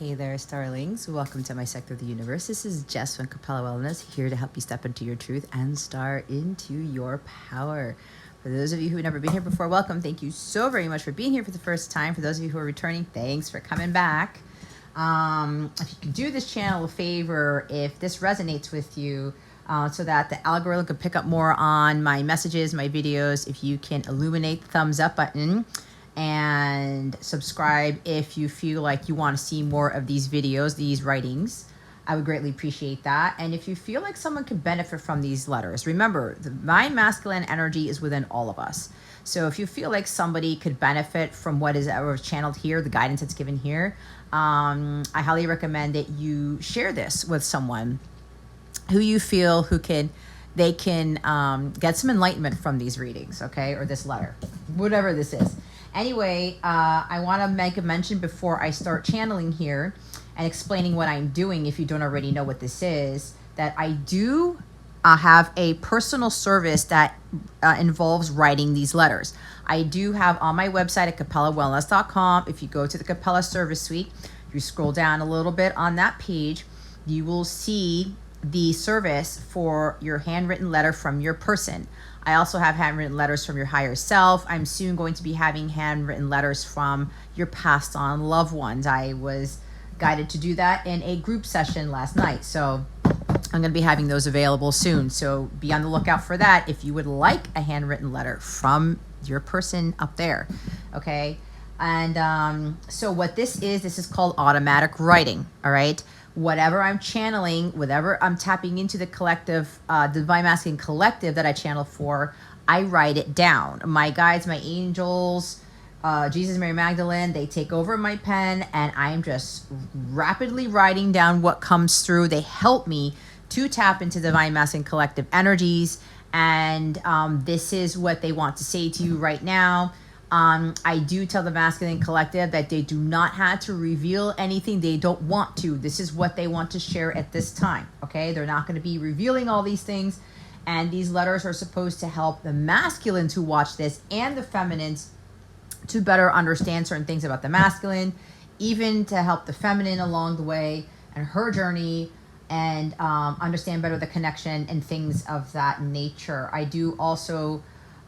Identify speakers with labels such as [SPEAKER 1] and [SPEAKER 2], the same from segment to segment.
[SPEAKER 1] Hey there, starlings. Welcome to my sector of the universe. This is Jess from Capella Wellness, here to help you step into your truth and star into your power. For those of you who have never been here before, welcome. Thank you so very much for being here for the first time. For those of you who are returning, thanks for coming back. If you can do this channel a favor, if this resonates with you, so that the algorithm can pick up more on my messages, my videos, if you can illuminate the thumbs up button and subscribe if you feel like you want to see more of these videos, these writings, I would greatly appreciate that. And if you feel like someone could benefit from these letters, remember, the divine masculine energy is within all of us. So if you feel like somebody could benefit from what is channeled here, the guidance that's given here, I highly recommend that you share this with someone who you feel they can get some enlightenment from these readings, okay, or this letter, whatever this is. Anyway, I want to make a mention before I start channeling here and explaining what I'm doing, if you don't already know what this is, that I do have a personal service that involves writing these letters. I do have on my website at capellawellness.com, if you go to the Capella Service Suite, if you scroll down a little bit on that page, you will see the service for your handwritten letter from your person. I also have handwritten letters from your higher self. I'm soon going to be having handwritten letters from your passed on loved ones. I was guided to do that in a group session last night. So I'm going to be having those available soon. So be on the lookout for that if you would like a handwritten letter from your person up there. Okay. And so what this is called automatic writing. All right. Whatever I'm channeling, whatever I'm tapping into the collective, divine masculine collective that I channel for, I write it down. My guides, my angels, Jesus, Mary Magdalene, they take over my pen, and I am just rapidly writing down what comes through. They help me to tap into divine masculine collective energies, and this is what they want to say to you right now. I do tell the masculine collective that they do not have to reveal anything they don't want to. This is what they want to share at this time. Okay. They're not going to be revealing all these things. And these letters are supposed to help the masculines who watch this and the feminines to better understand certain things about the masculine, even to help the feminine along the way and her journey, and understand better the connection and things of that nature. I do also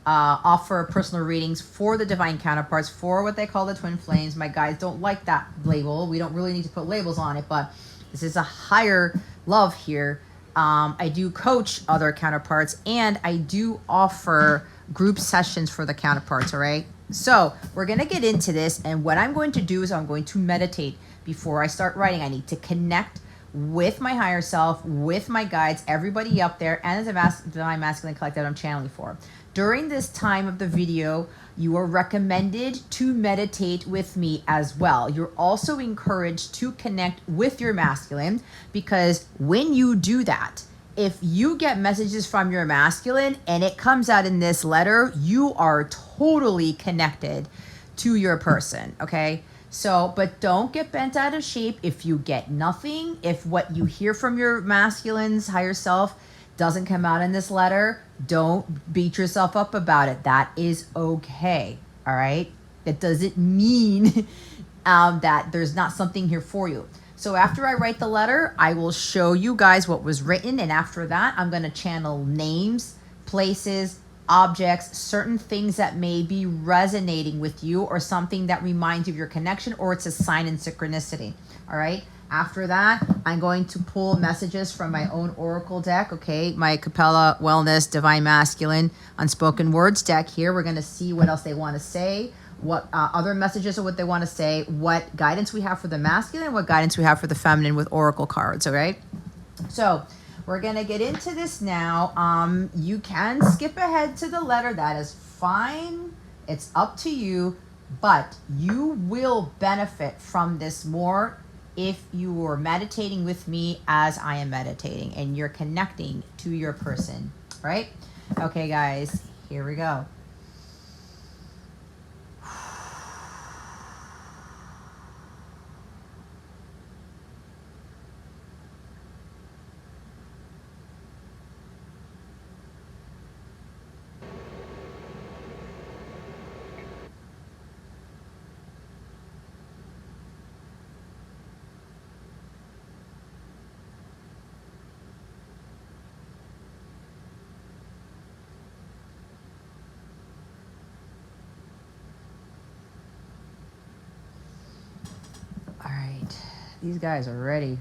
[SPEAKER 1] offer personal readings for the divine counterparts, for what they call the twin flames. My guys don't like that label. We don't really need to put labels on it, but this is a higher love here. I do coach other counterparts, and I do offer group sessions for the counterparts. All right. So we're going to get into this. And what I'm going to do is I'm going to meditate before I start writing. I need to connect with my higher self, with my guides, everybody up there, and the divine masculine collective I'm channeling for. During this time of the video, you are recommended to meditate with me as well. You're also encouraged to connect with your masculine, because when you do that, if you get messages from your masculine and it comes out in this letter, you are totally connected to your person, okay? So, but don't get bent out of shape if you get nothing. If what you hear from your masculine's higher self doesn't come out in this letter, don't beat yourself up about it. That is okay. All right. That doesn't mean that there's not something here for you. So after I write the letter, I will show you guys what was written. And after that, I'm going to channel names, places, objects, certain things that may be resonating with you, or something that reminds you of your connection, or it's a sign in synchronicity. All right. After that, I'm going to pull messages from my own oracle deck, okay? My Capella Wellness Divine Masculine Unspoken Words deck here. We're going to see what else they want to say, what other messages are what they want to say, what guidance we have for the masculine, what guidance we have for the feminine with oracle cards, all right? So we're going to get into this now. You can skip ahead to the letter. That is fine. It's up to you, but you will benefit from this more if you are meditating with me as I am meditating, and you're connecting to your person, right? Okay, guys, here we go. These guys are ready.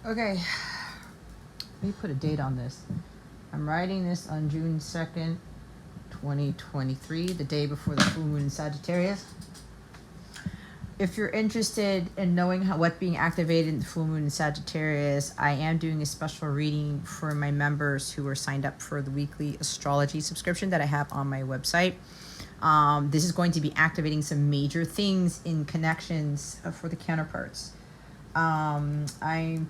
[SPEAKER 1] Okay, let me put a date on this. I'm writing this on June 2nd, 2023, the day before the full moon in Sagittarius. If you're interested in knowing what's being activated in the full moon in Sagittarius, I am doing a special reading for my members who are signed up for the weekly astrology subscription that I have on my website. This is going to be activating some major things in connections for the counterparts. I'm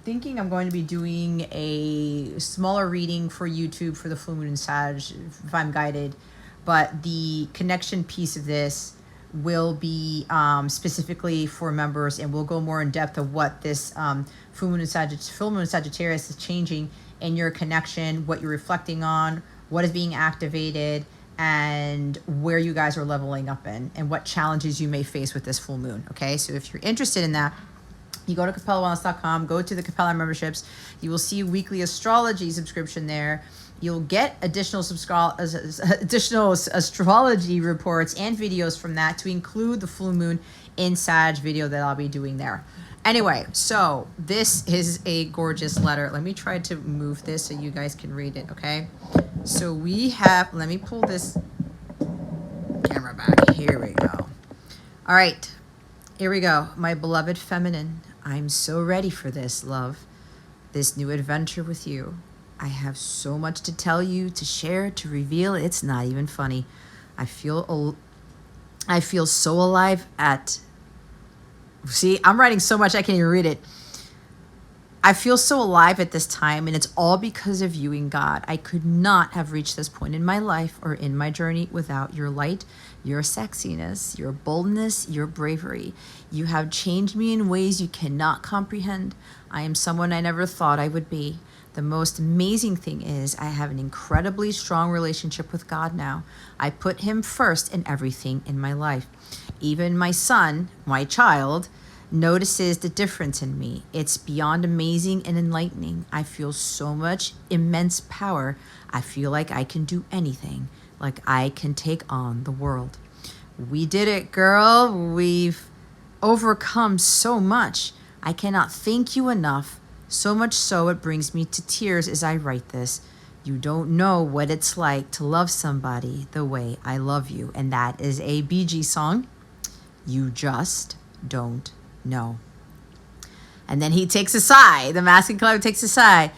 [SPEAKER 1] thinking I'm going to be doing a smaller reading for YouTube for the full moon in Sag, if I'm guided, but the connection piece of this will be specifically for members, and we'll go more in depth of what this full moon in Sagittarius is changing in your connection, what you're reflecting on, what is being activated, and where you guys are leveling up in, and what challenges you may face with this full moon. Okay, so if you're interested in that, you go to CapellaWellness.com, go to the Capella memberships. You will see a weekly astrology subscription there. You'll get additional astrology reports and videos from that to include the full moon in Sag video that I'll be doing there. Anyway, so this is a gorgeous letter. Let me try to move this so you guys can read it, okay? So we have, let me pull this camera back. Here we go. All right, here we go. My beloved feminine, I'm so ready for this, love. This new adventure with you. I have so much to tell you, to share, to reveal. It's not even funny. I feel so alive at... See, I'm writing so much I can't even read it. I feel so alive at this time, and it's all because of you and God. I could not have reached this point in my life or in my journey without your light, your sexiness, your boldness, your bravery. You have changed me in ways you cannot comprehend. I am someone I never thought I would be. The most amazing thing is I have an incredibly strong relationship with God now. I put him first in everything in my life. Even my son, my child, notices the difference in me. It's beyond amazing and enlightening. I feel so much immense power. I feel like I can do anything, like I can take on the world. We did it, girl. We've overcome so much. I cannot thank you enough. So much so it brings me to tears as I write this. You don't know what it's like to love somebody the way I love you. And that is a Bee Gees song. You just don't know. And then he takes a sigh. The masculine collective takes a sigh.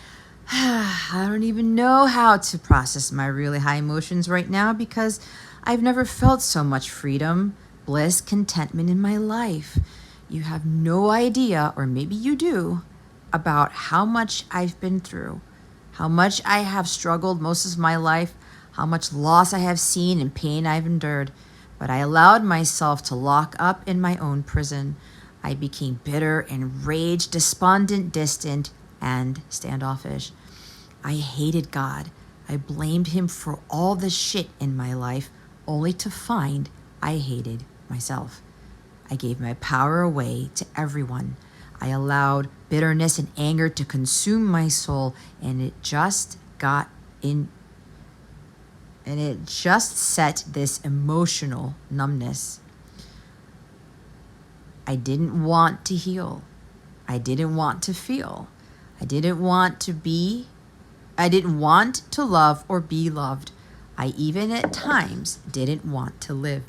[SPEAKER 1] I don't even know how to process my really high emotions right now because I've never felt so much freedom, bliss, contentment in my life. You have no idea, or maybe you do, about how much I've been through, how much I have struggled most of my life, how much loss I have seen and pain I've endured. But I allowed myself to lock up in my own prison. I became bitter, enraged, despondent, distant, and standoffish. I hated God. I blamed him for all the shit in my life, only to find I hated myself. I gave my power away to everyone. I allowed bitterness and anger to consume my soul, and it just set this emotional numbness. I didn't want to heal. I didn't want to feel. I didn't want to love or be loved. I even at times didn't want to live.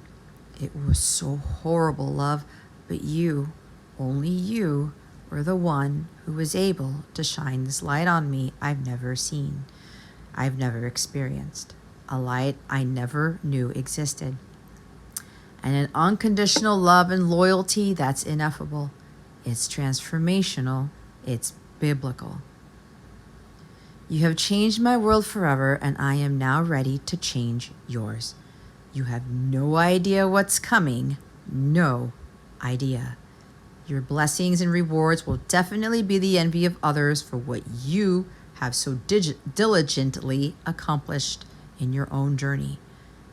[SPEAKER 1] It was so horrible, love, but you, only you, were the one who was able to shine this light on me I've never seen. I've never experienced. A light I never knew existed. And an unconditional love and loyalty that's ineffable. It's transformational. It's biblical. You have changed my world forever, and I am now ready to change yours. You have no idea what's coming. No idea. Your blessings and rewards will definitely be the envy of others for what you have so diligently accomplished in your own journey.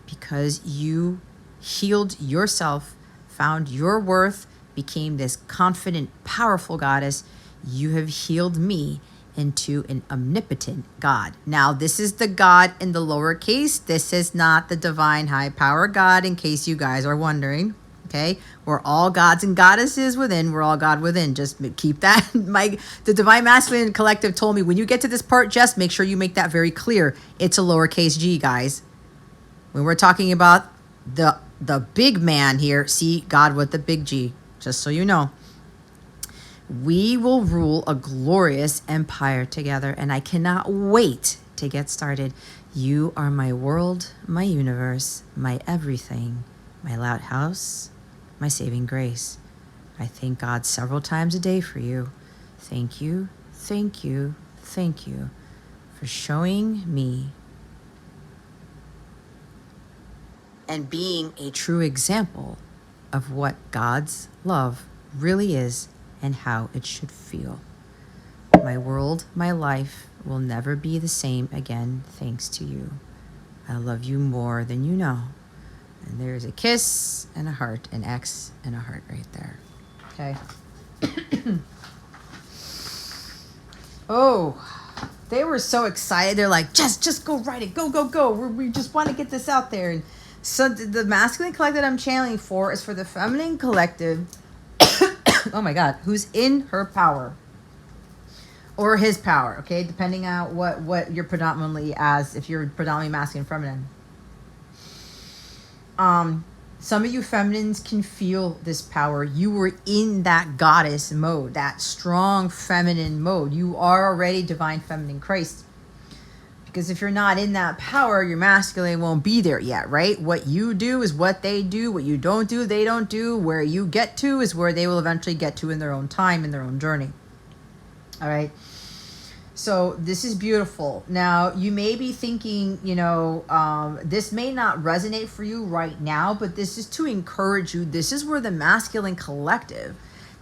[SPEAKER 1] Because you healed yourself, found your worth, became this confident, powerful goddess, you have healed me into an omnipotent God. Now, this is the God in the lowercase. This is not the divine high power God, in case you guys are wondering. Okay, we're all gods and goddesses within. We're all God within. Just keep that. The Divine Masculine Collective told me, when you get to this part, just make sure you make that very clear. It's a lowercase g, guys. When we're talking about the big man here, see God with the big G, just so you know. We will rule a glorious empire together, and I cannot wait to get started. You are my world, my universe, my everything, my lighthouse, my saving grace. I thank God several times a day for you. Thank you, thank you, thank you for showing me and being a true example of what God's love really is and how it should feel. My world, my life will never be the same again thanks to you. I love you more than you know. And there's a kiss and a heart, an X and a heart right there. Okay. Oh, they were so excited. They're like, just go write it. Go, go, go. We just want to get this out there. And so the masculine collective I'm channeling for is for the feminine collective. Oh my God, who's in her power or his power. Okay, depending on what you're predominantly as, if you're predominantly masculine, feminine. Some of you feminines can feel this power. You were in that goddess mode, that strong feminine mode. You are already divine feminine Christ. Because if you're not in that power, your masculine won't be there yet, right? What you do is what they do. What you don't do, they don't do. Where you get to is where they will eventually get to in their own time, in their own journey. All right. So this is beautiful. Now, you may be thinking, this may not resonate for you right now, but this is to encourage you. This is where the masculine collective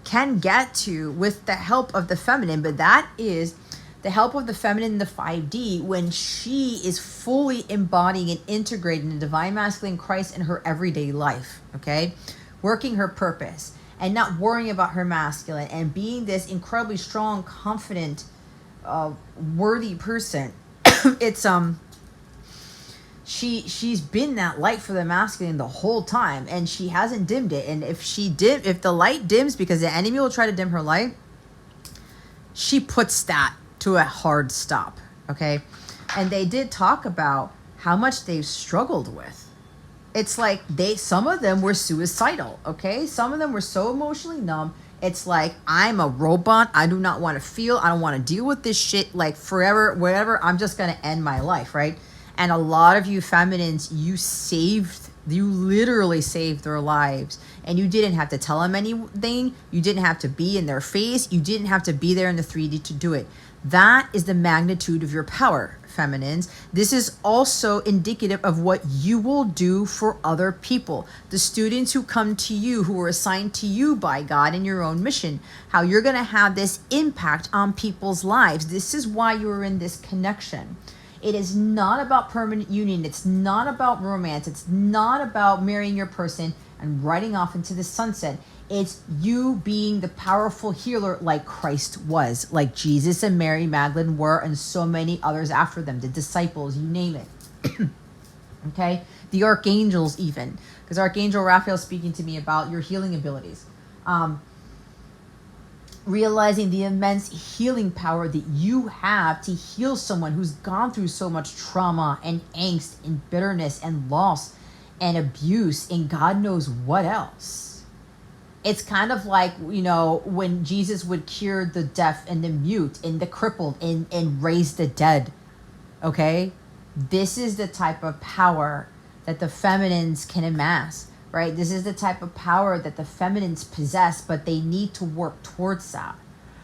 [SPEAKER 1] can get to with the help of the feminine, but that is the help of the feminine in the 5D when she is fully embodying and integrating the divine masculine Christ in her everyday life, okay? Working her purpose and not worrying about her masculine and being this incredibly strong, confident, worthy person. It's she's been that light for the masculine the whole time, and she hasn't dimmed it. And if the light dims because the enemy will try to dim her light, she puts that to a hard stop. Okay. And they did talk about how much they've struggled with. It's like some of them were suicidal. Okay. Some of them were so emotionally numb. It's like, I'm a robot. I do not want to feel. I don't want to deal with this shit like forever, whatever. I'm just going to end my life, right? And a lot of you feminines, you literally saved their lives. And you didn't have to tell them anything. You didn't have to be in their face. You didn't have to be there in the 3D to do it. That is the magnitude of your power, feminines. This is also indicative of what you will do for other people. The students who come to you, who are assigned to you by God in your own mission, how you're going to have this impact on people's lives. This is why you're in this connection. It is not about permanent union. It's not about romance. It's not about marrying your person and riding off into the sunset. It's you being the powerful healer like Christ was, like Jesus and Mary Magdalene were, and so many others after them, the disciples, you name it. Okay? The archangels even, because Archangel Raphael is speaking to me about your healing abilities. Realizing the immense healing power that you have to heal someone who's gone through so much trauma and angst and bitterness and loss and abuse and God knows what else. It's kind of like, when Jesus would cure the deaf and the mute and the crippled and raise the dead. Okay? This is the type of power that the feminines can amass, right? This is the type of power that the feminines possess, but they need to work towards that.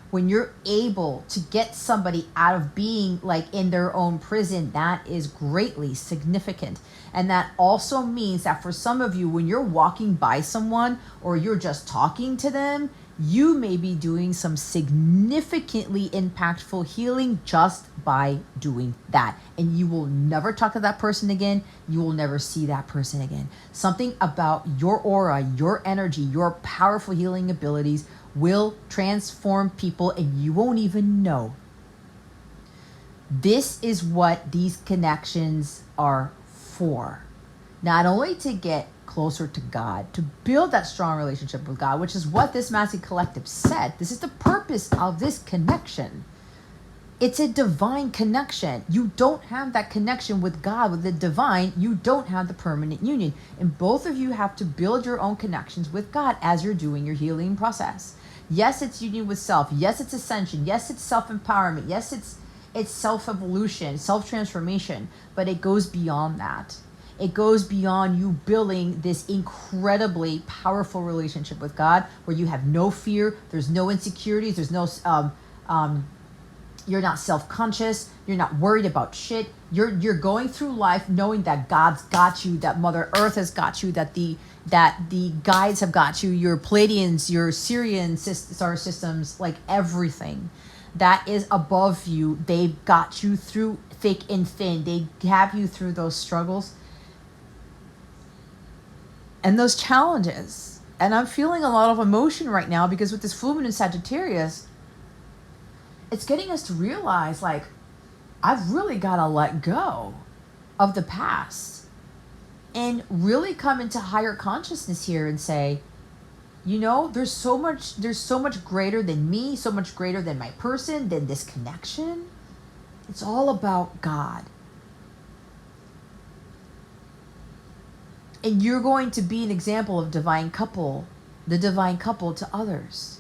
[SPEAKER 1] When you're able to get somebody out of being like in their own prison, that is greatly significant. And that also means that for some of you, when you're walking by someone or you're just talking to them, you may be doing some significantly impactful healing just by doing that. And you will never talk to that person again. You will never see that person again. Something about your aura, your energy, your powerful healing abilities will transform people and you won't even know. This is what these connections are for. Not only to get closer to God, to build that strong relationship with God, which is what this Massive Collective said. This is the purpose of this connection. It's a divine connection. You don't have that connection with God, with the divine. You don't have the permanent union. And both of you have to build your own connections with God as you're doing your healing process. Yes, it's union with self. Yes, it's ascension. Yes, it's self-empowerment. Yes, it's self-evolution, self-transformation. But it goes beyond that. It goes beyond you building this incredibly powerful relationship with God where you have no fear, there's no insecurities, there's no you're not self-conscious, you're not worried about shit. You're going through life knowing that God's got you, that Mother Earth has got you, that the guides have got you, your Pleiadians, your Sirian star systems, like everything that is above you, they've got you through thick and thin. They have you through those struggles and those challenges. And I'm feeling a lot of emotion right now because with this full moon in Sagittarius, it's getting us to realize, like, I've really got to let go of the past and really come into higher consciousness here and say, you know, there's so much greater than me, so much greater than my person, than this connection. It's all about God. And you're going to be an example of divine couple, the divine couple to others.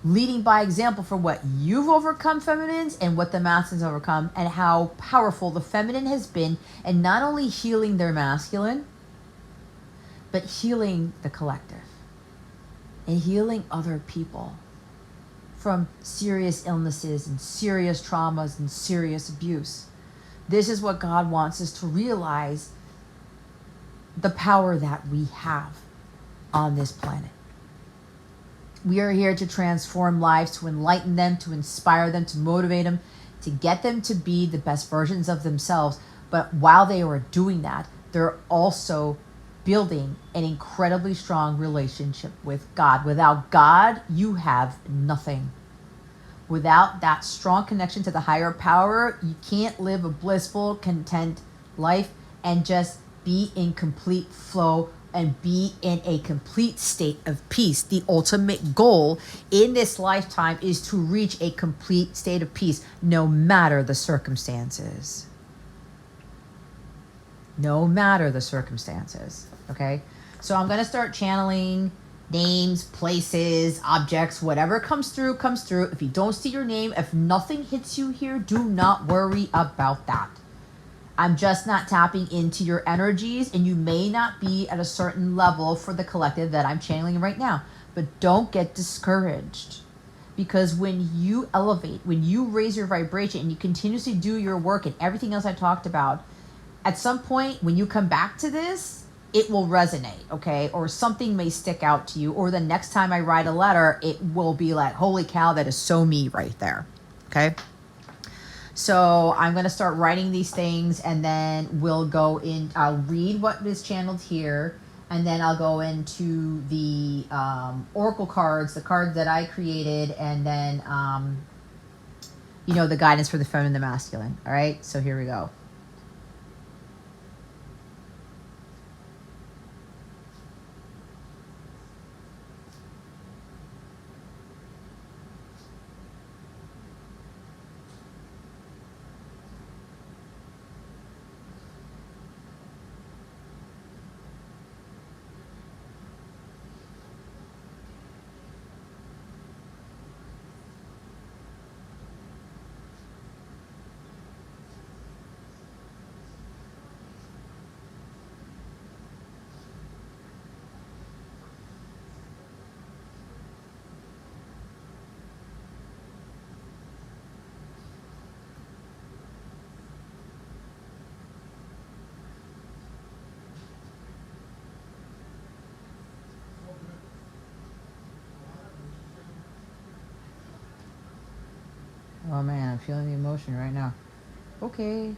[SPEAKER 1] Leading by example for what you've overcome, feminines, and what the masculines overcome, and how powerful the feminine has been, and not only healing their masculine, but healing the collective and healing other people from serious illnesses and serious traumas and serious abuse. This is what God wants us to realize, the power that we have on this planet. We are here to transform lives, to enlighten them, to inspire them, to motivate them, to get them to be the best versions of themselves. But while they are doing that, they're also building an incredibly strong relationship with God. Without God, you have nothing. Without that strong connection to the higher power, you can't live a blissful, content life and just be in complete flow and be in a complete state of peace. The ultimate goal in this lifetime is to reach a complete state of peace, no matter the circumstances. No matter the circumstances, okay? So I'm going to start channeling names, places, objects, whatever comes through, comes through. If you don't see your name, if nothing hits you here, do not worry about that. I'm just not tapping into your energies, and you may not be at a certain level for the collective that I'm channeling right now. But don't get discouraged, because when you elevate, when you raise your vibration and you continuously do your work and everything else I talked about, at some point when you come back to this, it will resonate, okay? Or something may stick out to you, or the next time I write a letter, it will be like, holy cow, that is so me right there, okay? So I'm going to start writing these things, and then we'll go in. I'll read what is channeled here, and then I'll go into the oracle cards, the cards that I created, and then, the guidance for the feminine and the masculine. All right, so here we go. Oh man, I'm feeling the emotion right now. Okay.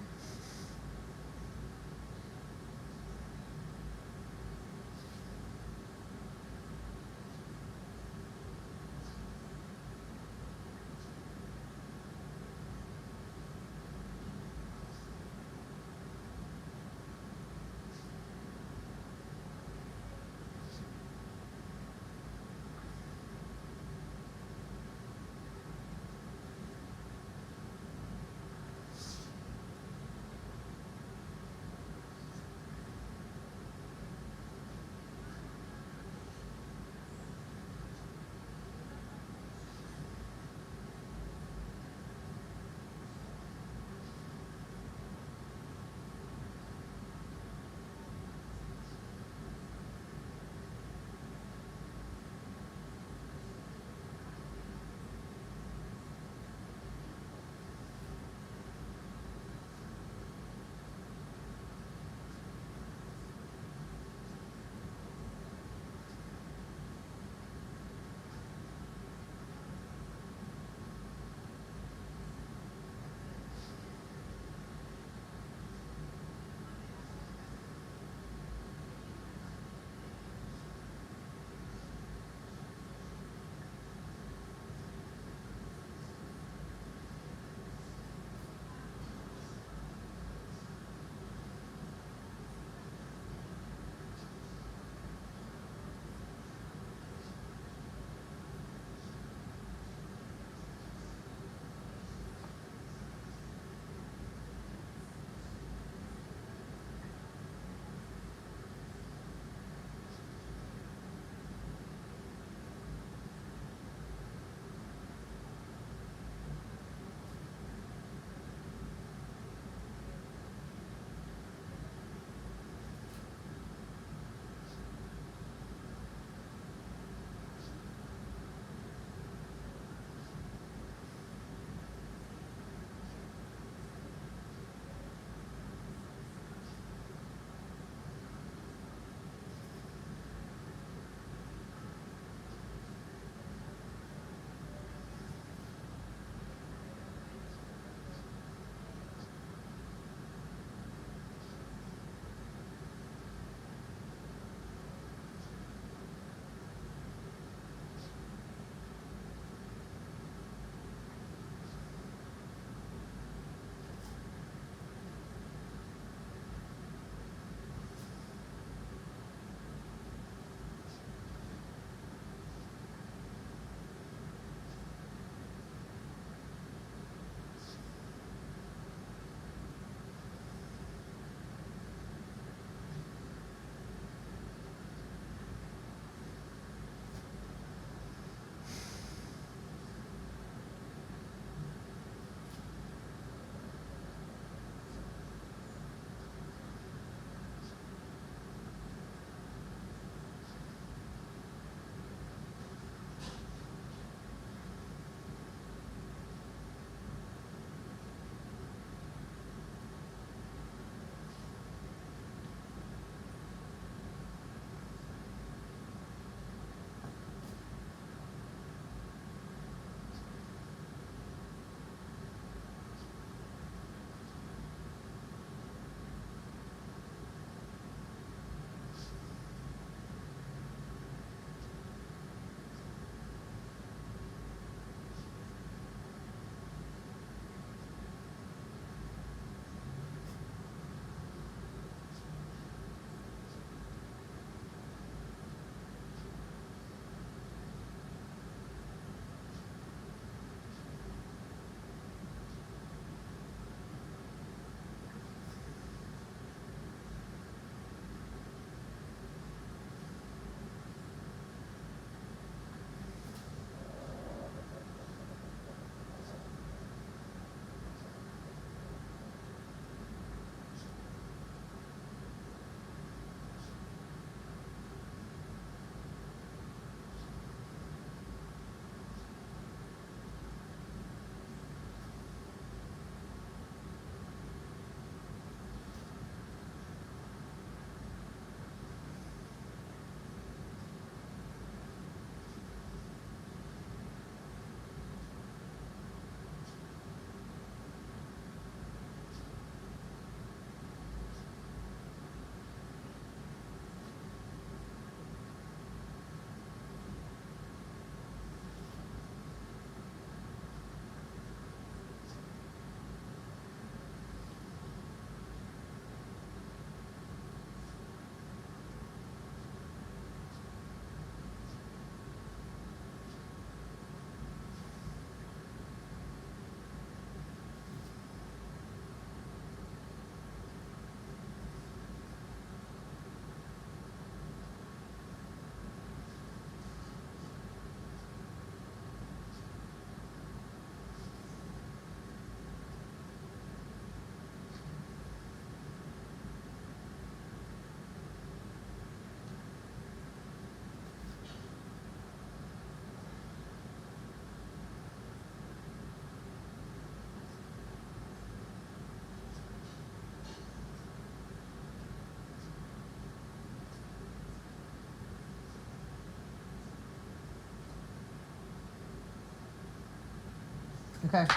[SPEAKER 1] Okay.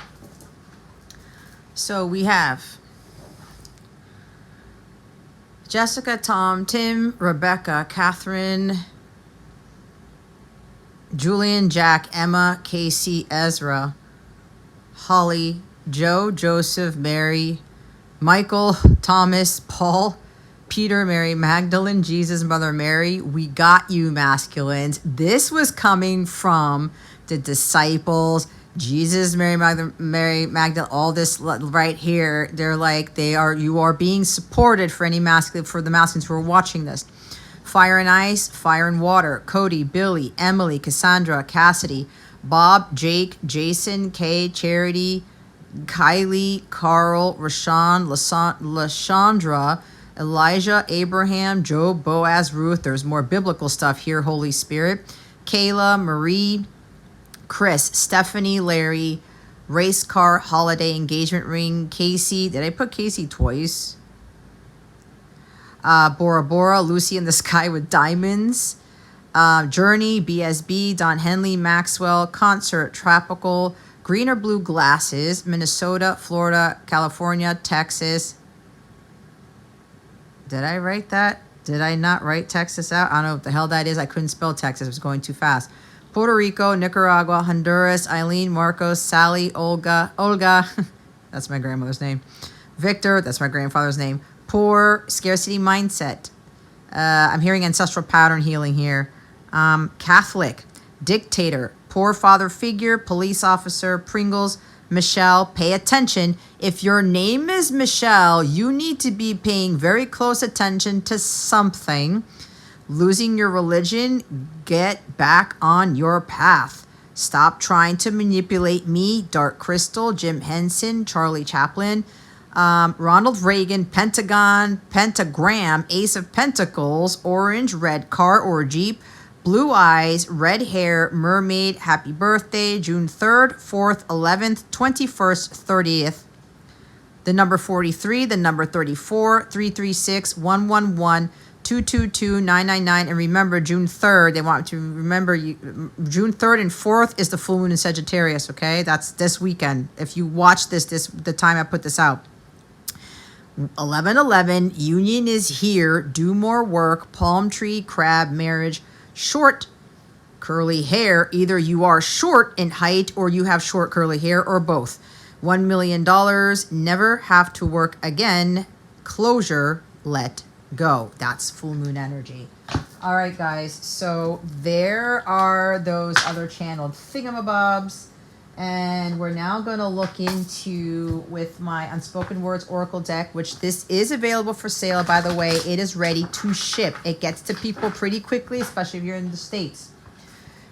[SPEAKER 1] So we have Jessica, Tom, Tim, Rebecca, Catherine, Julian, Jack, Emma, Casey, Ezra, Holly, Joe, Joseph, Mary, Michael, Thomas, Paul, Peter, Mary, Magdalene, Jesus, Mother Mary. We got you, masculines. This was coming from the disciples, Jesus, Mary, Magdalene, all this right here. They're like, you are being supported for any masculine, for the masculines who are watching this. Fire and ice, fire and water. Cody, Billy, Emily, Cassandra, Cassidy, Bob, Jake, Jason, Kay, Charity, Kylie, Carl, Rashawn, Lashandra, Elijah, Abraham, Job, Boaz, Ruth. There's more biblical stuff here. Holy Spirit. Kayla, Marie, Chris, Stephanie, Larry, race car, holiday, engagement ring, Casey. Did I put Casey twice? Bora Bora, Lucy in the sky with diamonds. Journey, BSB, Don Henley, Maxwell, concert, tropical, green or blue glasses, Minnesota, Florida, California, Texas. Did I write that? Did I not write Texas out? I don't know what the hell that is. I couldn't spell Texas. It was going too fast. Puerto Rico, Nicaragua, Honduras, Eileen, Marcos, Sally, Olga, that's my grandmother's name. Victor, that's my grandfather's name. Poor, scarcity mindset. I'm hearing ancestral pattern healing here. Catholic, dictator, poor father figure, police officer, Pringles, Michelle. Pay attention. If your name is Michelle, you need to be paying very close attention to something. Losing your religion, get back on your path. Stop trying to manipulate me. Dark Crystal, Jim Henson, Charlie Chaplin, Ronald Reagan, Pentagon, Pentagram, Ace of Pentacles, orange, red car or Jeep, blue eyes, red hair, mermaid, happy birthday, June 3rd, 4th, 11th, 21st, 30th. The number 43, the number 34, 336, 111, 222, 999, and remember June 3rd, they want to remember you. June 3rd and 4th is the full moon in Sagittarius, okay? That's this weekend. If you watch this the time I put this out. 1111, union is here, do more work, palm tree, crab, marriage, short curly hair. Either you are short in height or you have short curly hair or both. $1 million, never have to work again, closure, let go. That's full moon energy. All right, guys. So there are those other channeled thingamabobs. And we're now going to look into, with my Unspoken Words Oracle deck, which this is available for sale, by the way. It is ready to ship. It gets to people pretty quickly, especially if you're in the States.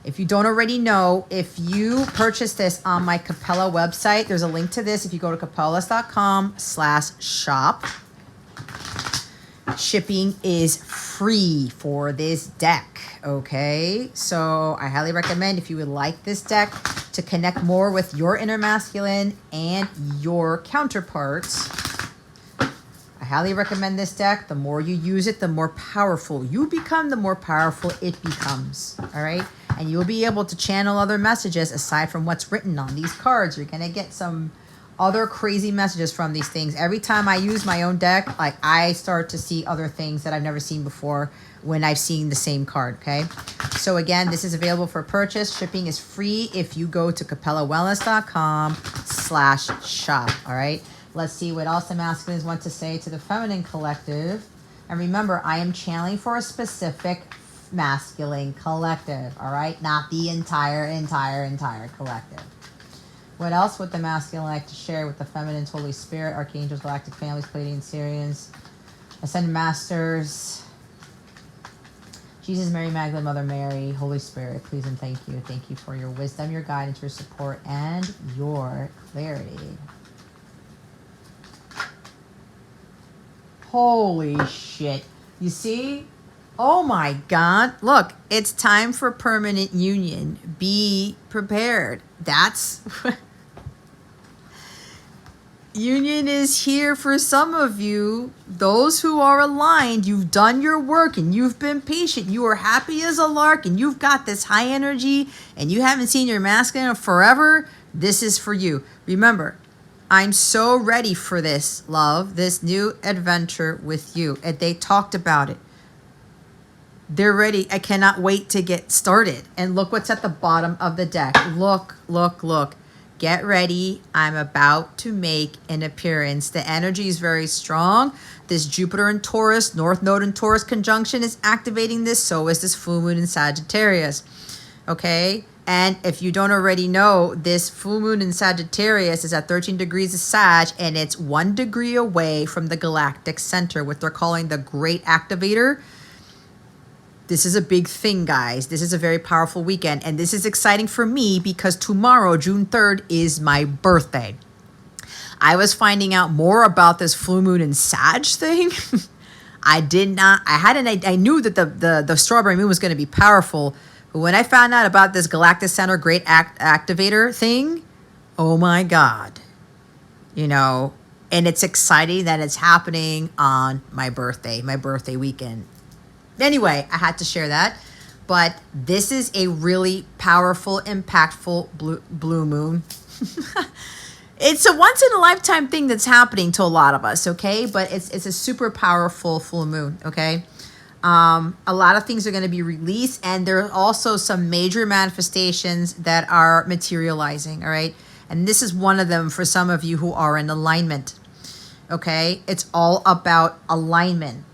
[SPEAKER 1] If you don't already know, if you purchase this on my Capella website, there's a link to this. If you go to capellas.com/shop, shipping is free for this deck, okay? So I highly recommend, if you would like this deck to connect more with your inner masculine and your counterparts, I highly recommend this deck. The more you use it, the more powerful you become, the more powerful it becomes, all right? And you'll be able to channel other messages aside from what's written on these cards. You're going to get some other crazy messages from these things. Every time I use my own deck, like, I start to see other things that I've never seen before when I've seen the same card, okay? So again, this is available for purchase. Shipping is free if you go to capellawellness.com/shop, all right? Let's see what else the masculines want to say to the feminine collective. And remember, I am channeling for a specific masculine collective, all right? Not the entire collective. What else would the masculine like to share with the feminine's Holy Spirit, Archangels, Galactic Families, Pleiadian, Sirians, Ascended Masters, Jesus, Mary, Magdalene, Mother Mary, Holy Spirit, please and thank you. Thank you for your wisdom, your guidance, your support, and your clarity. Holy shit. You see? Oh my God. Look, it's time for permanent union. Be prepared. That's... Union is here for some of you. Those who are aligned, you've done your work and you've been patient. You are happy as a lark and you've got this high energy and you haven't seen your masculine forever. This is for you. Remember, I'm so ready for this, love, this new adventure with you. And they talked about it. They're ready. I cannot wait to get started. And look what's at the bottom of the deck. Look, look, look. Get ready. I'm about to make an appearance. The energy is very strong. This Jupiter and Taurus, North Node and Taurus conjunction is activating this. So is this full moon in Sagittarius. Okay? And if you don't already know, this full moon in Sagittarius is at 13 degrees of Sag, and it's 1 degree away from the galactic center, what they're calling the Great Activator. This is a big thing, guys. This is a very powerful weekend. And this is exciting for me because tomorrow, June 3rd, is my birthday. I was finding out more about this full moon in Sag thing. I knew that the strawberry moon was going to be powerful. But when I found out about this Galactic Center Great Activator thing, oh my God. You know, and it's exciting that it's happening on my birthday weekend. Anyway, I had to share that. But this is a really powerful, impactful blue moon. It's a once-in-a-lifetime thing that's happening to a lot of us, okay? But it's a super powerful full moon, okay? A lot of things are going to be released, and there are also some major manifestations that are materializing, all right? And this is one of them for some of you who are in alignment, okay? It's all about alignment.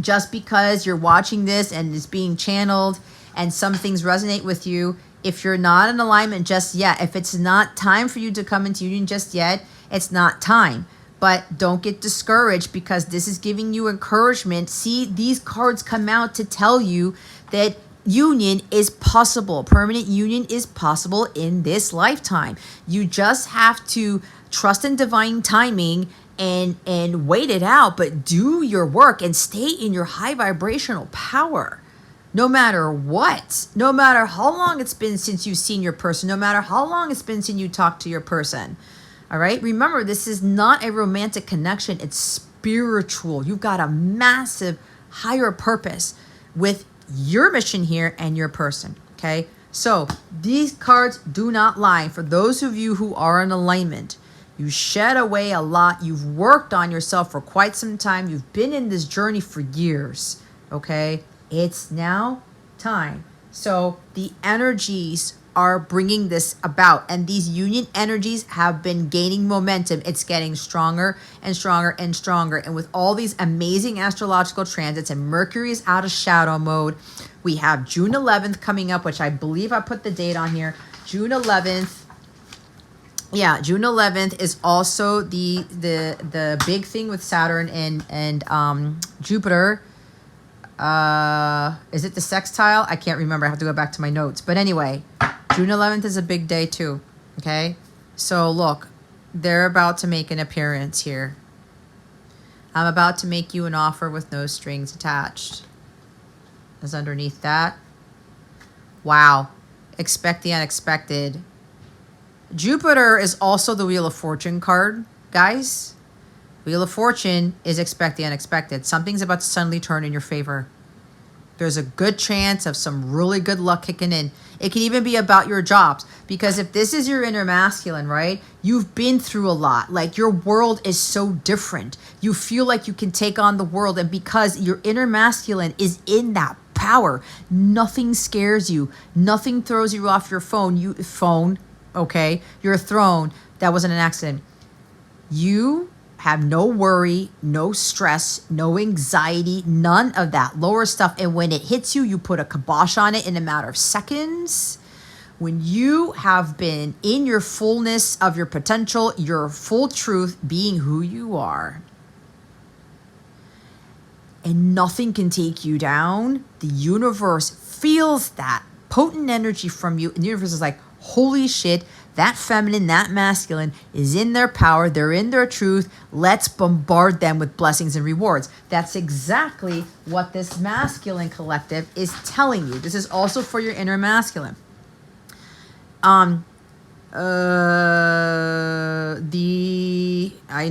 [SPEAKER 1] Just because you're watching this and it's being channeled and some things resonate with you, if you're not in alignment just yet, if it's not time for you to come into union just yet, it's not time. But don't get discouraged because this is giving you encouragement. See, these cards come out to tell you that union is possible. Permanent union is possible in this lifetime. You just have to trust in divine timing and wait it out, but do your work and stay in your high vibrational power. No matter what, no matter how long it's been since you've seen your person, no matter how long it's been since you talked to your person. All right. Remember, this is not a romantic connection. It's spiritual. You've got a massive higher purpose with your mission here and your person. Okay. So these cards do not lie. For those of you who are in alignment, you shed away a lot. You've worked on yourself for quite some time. You've been in this journey for years. Okay. It's now time. So the energies are bringing this about, and these union energies have been gaining momentum. It's getting stronger and stronger and stronger. And with all these amazing astrological transits, and Mercury is out of shadow mode, we have June 11th coming up, which I believe I put the date on here. June 11th. Yeah, June 11th is also the big thing with Saturn and Jupiter. Is it the sextile? I can't remember. I have to go back to my notes. But anyway, June 11th is a big day too. Okay? So look, they're about to make an appearance here. I'm about to make you an offer with no strings attached. Is underneath that. Wow. Expect the unexpected. Jupiter is also the Wheel of Fortune card, guys. Wheel of Fortune is expect the unexpected. Something's about to suddenly turn in your favor. There's a good chance of some really good luck kicking in. It can even be about your jobs. Because if this is your inner masculine, right? You've been through a lot. Like your world is so different. You feel like you can take on the world. And because your inner masculine is in that power, nothing scares you. Nothing throws you off your phone. Okay? Your throne. That wasn't an accident. You have no worry, no stress, no anxiety, none of that lower stuff. And when it hits you, you put a kibosh on it in a matter of seconds. When you have been in your fullness of your potential, your full truth, being who you are, and nothing can take you down, the universe feels that potent energy from you. And the universe is like, holy shit, that feminine, that masculine is in their power. They're in their truth. Let's bombard them with blessings and rewards. That's exactly what this masculine collective is telling you. This is also for your inner masculine. I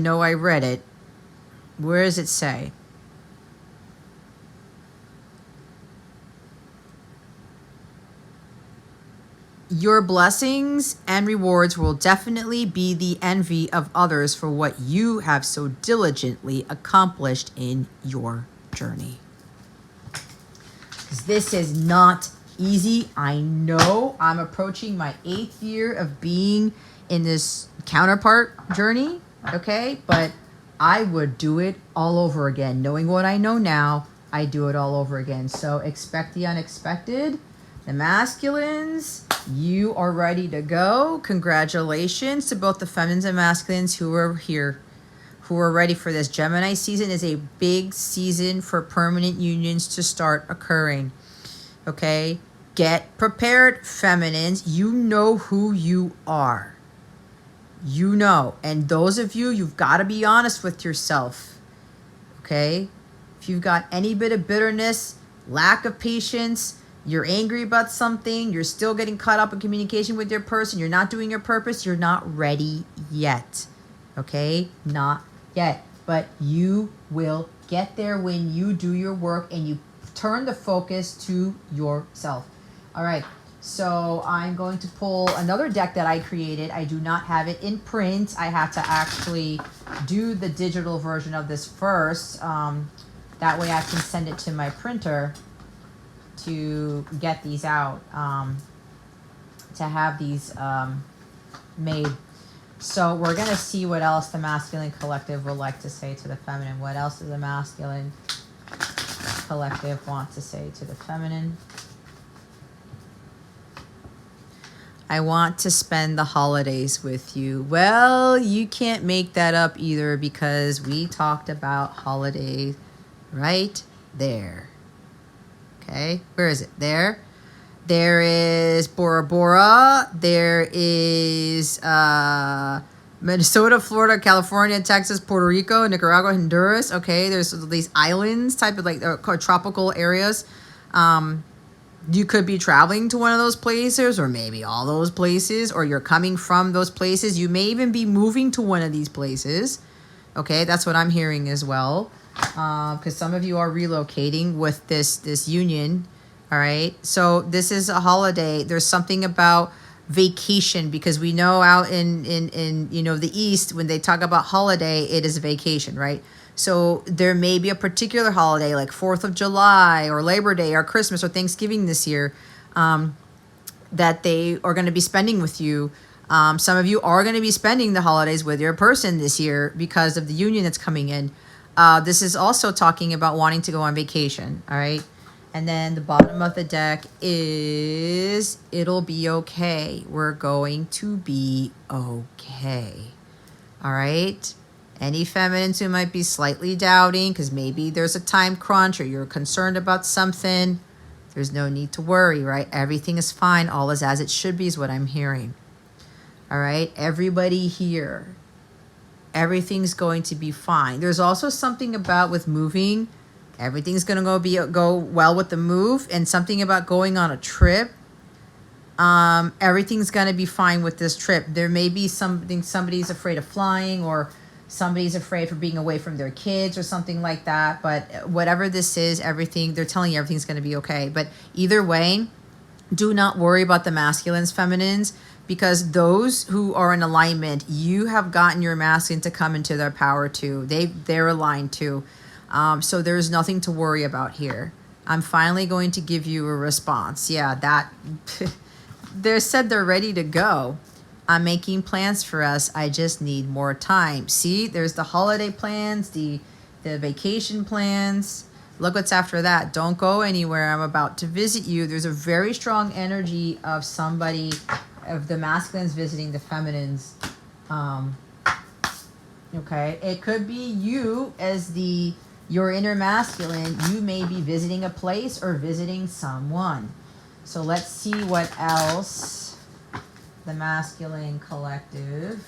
[SPEAKER 1] know I read it. Where does it say? your blessings and rewards will definitely be the envy of others for what you have so diligently accomplished in your journey. This is not easy. I know I'm approaching my 8th year of being in this counterpart journey, okay? But I would do it all over again. Knowing what I know now, I do it all over again. So expect the unexpected. The masculines, you are ready to go. Congratulations to both the feminines and masculines who are here, who are ready for this. Gemini season is a big season for permanent unions to start occurring. Okay? Get prepared, feminines. You know who you are. You know. And those of you, you've got to be honest with yourself. Okay? If you've got any bit of bitterness, lack of patience, you're angry about something, you're still getting caught up in communication with your person, you're not doing your purpose, you're not ready yet. Okay? Not yet. But you will get there when you do your work and you turn the focus to yourself. All right. So I'm going to pull another deck that I created. I do not have it in print. I have to actually do the digital version of this first. That way I can send it to my printer to get these out, to have these made. So we're going to see what else the masculine collective would like to say to the feminine. What else does the masculine collective want to say to the feminine? I want to spend the holidays with you. Well, you can't make that up either because we talked about holidays right there. Okay, where is it? There. There is Bora Bora. There is Minnesota, Florida, California, Texas, Puerto Rico, Nicaragua, Honduras. Okay, there's these islands, type of like tropical areas. You could be traveling to one of those places or maybe all those places, or you're coming from those places. You may even be moving to one of these places. Okay, that's what I'm hearing as well. Because some of you are relocating with this union. All right, so this is a holiday. There's something about vacation, because we know out in the East, when they talk about holiday, it is a vacation, right? So there may be a particular holiday like 4th of July or Labor Day or Christmas or Thanksgiving this year that they are going to be spending with you. Some of you are going to be spending the holidays with your person this year because of the union that's coming in. This is also talking about wanting to go on vacation, all right? And then the bottom of the deck is, it'll be okay. We're going to be okay, all right? Any feminines who might be slightly doubting because maybe there's a time crunch or you're concerned about something, there's no need to worry, right? Everything is fine. All is as it should be is what I'm hearing, all right? Everybody here, everything's going to be fine. There's also something about with moving, everything's going to go well with the move, and something about going on a trip. Everything's going to be fine with this trip. There may be something, somebody's afraid of flying, or somebody's afraid for being away from their kids or something like that. But whatever this is, everything, they're telling you everything's going to be okay. But either way, do not worry about the masculines, feminines, because those who are in alignment, you have gotten your masculine to come into their power too. They're aligned too. So there's nothing to worry about here. I'm finally going to give you a response. Yeah, that they said they're ready to go. I'm making plans for us. I just need more time. See, there's the holiday plans, the vacation plans. Look what's after that. Don't go anywhere. I'm about to visit you. There's a very strong energy of somebody, of the masculines visiting the feminines. Okay, it could be you as your inner masculine. You may be visiting a place or visiting someone. So let's see what else the masculine collective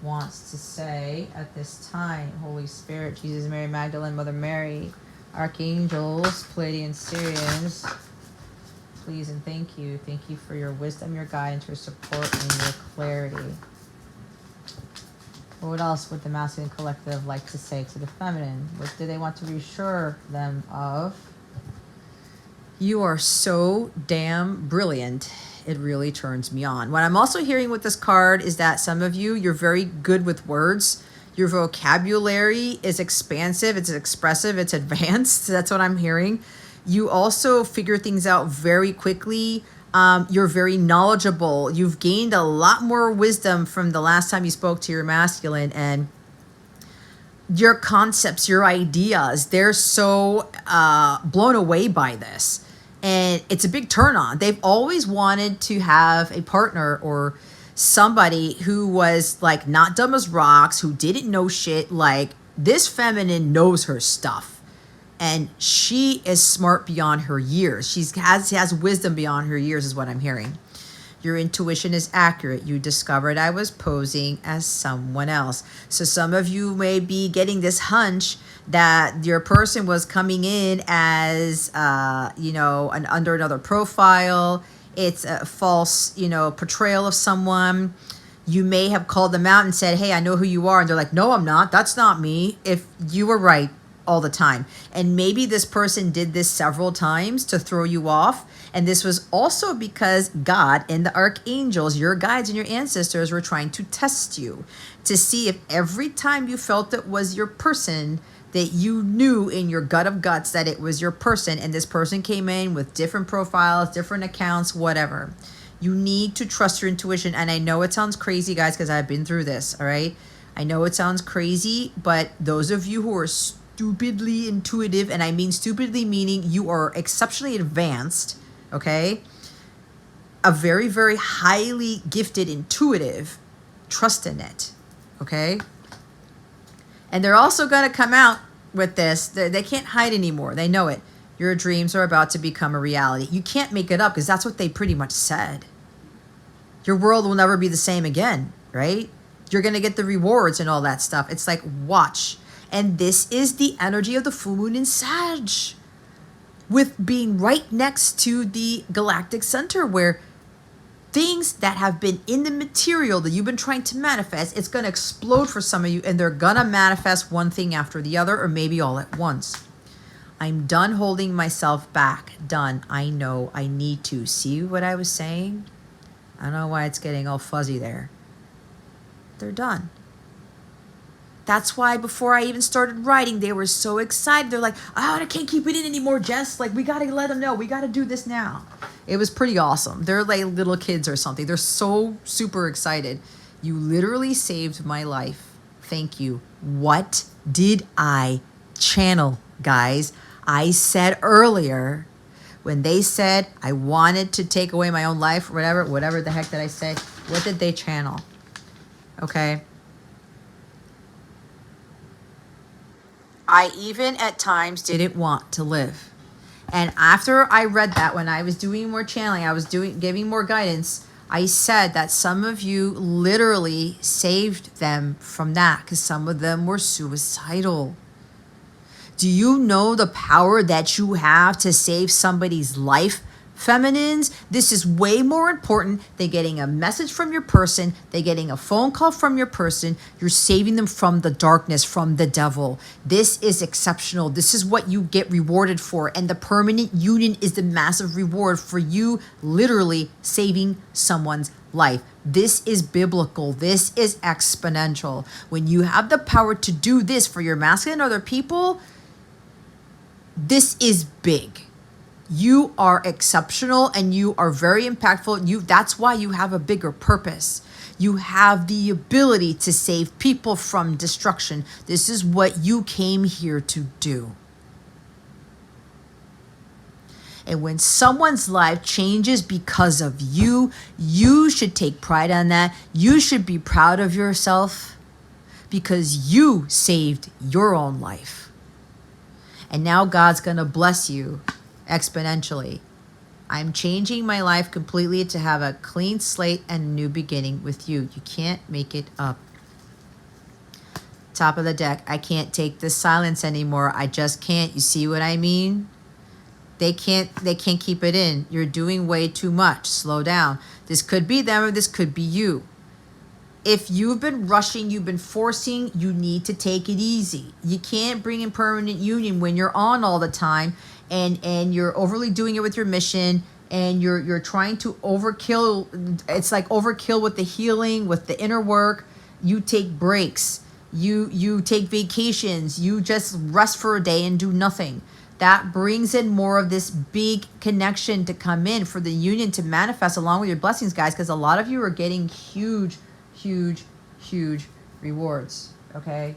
[SPEAKER 1] wants to say at this time. Holy Spirit, Jesus, Mary, Magdalene, Mother Mary, Archangels, Pleiadians, Sirians, please and thank you. Thank you for your wisdom, your guidance, your support, and your clarity. What else would the masculine collective like to say to the feminine? What do they want to reassure them of? You are so damn brilliant. It really turns me on. What I'm also hearing with this card is that some of you, you're very good with words. Your vocabulary is expansive, it's expressive, it's advanced. That's what I'm hearing. You also figure things out very quickly. You're very knowledgeable. You've gained a lot more wisdom from the last time you spoke to your masculine, and your concepts, your ideas, they're so blown away by this. And it's a big turn on. They've always wanted to have a partner or somebody who was like not dumb as rocks, who didn't know shit. Like, this feminine knows her stuff. And she is smart beyond her years. She has wisdom beyond her years is what I'm hearing. Your intuition is accurate. You discovered I was posing as someone else. So some of you may be getting this hunch that your person was coming in as, under another profile. It's a false, portrayal of someone. You may have called them out and said, hey, I know who you are. And they're like, no, I'm not. That's not me. If you were right all the time. And maybe this person did this several times to throw you off. And this was also because God and the archangels, your guides and your ancestors, were trying to test you to see if every time you felt it was your person, that you knew in your gut of guts that it was your person, and this person came in with different profiles, different accounts, whatever. You need to trust your intuition. And I know it sounds crazy, guys, because I've been through this, all right? I know it sounds crazy, but those of you who are stupidly intuitive, and I mean stupidly meaning you are exceptionally advanced, okay? A very, very highly gifted intuitive, trust in it, okay? And they're also going to come out with this. They can't hide anymore. They know it. Your dreams are about to become a reality. You can't make it up because that's what they pretty much said. Your world will never be the same again, right? You're going to get the rewards and all that stuff. It's like, watch. And this is the energy of the full moon in Sag, with being right next to the galactic center, where things that have been in the material that you've been trying to manifest, it's going to explode for some of you, and they're going to manifest one thing after the other, or maybe all at once. I'm done holding myself back. Done. I know I need to. See what I was saying? I don't know why it's getting all fuzzy there. They're done. That's why before I even started writing, they were so excited. They're like, oh, I can't keep it in anymore, Jess. Like, we got to let them know. We got to do this now. It was pretty awesome. They're like little kids or something. They're so super excited. You literally saved my life. Thank you. What did I channel, guys? I said earlier, when they said I wanted to take away my own life, or whatever the heck did I say? What did they channel? Okay. I even at times didn't want to live. And after I read that, when I was doing more channeling, I was giving more guidance, I said that some of you literally saved them from that because some of them were suicidal. Do you know the power that you have to save somebody's life? Feminines, this is way more important than getting a message from your person, than getting a phone call from your person. You're saving them from the darkness, from the devil. This is exceptional. This is what you get rewarded for. And the permanent union is the massive reward for you literally saving someone's life. This is biblical. This is exponential. When you have the power to do this for your masculine and other people, this is big. You are exceptional and you are very impactful. That's why you have a bigger purpose. You have the ability to save people from destruction. This is what you came here to do. And when someone's life changes because of you, you should take pride on that. You should be proud of yourself because you saved your own life. And now God's going to bless you exponentially. I'm changing my life completely to have a clean slate and a new beginning with you. You can't make it up. Top of the deck. I can't take this silence anymore. I just can't. You see what I mean? They can't keep it in. You're doing way too much. Slow down. This could be them or this could be you. If you've been rushing, you've been forcing, you need to take it easy. You can't bring in permanent union when you're on all the time and you're overly doing it with your mission, and you're trying to overkill. It's like overkill with the healing, with the inner work. You take breaks, you take vacations, you just rest for a day and do nothing. That brings in more of this big connection to come in for the union to manifest along with your blessings, guys, because a lot of you are getting huge rewards. Okay,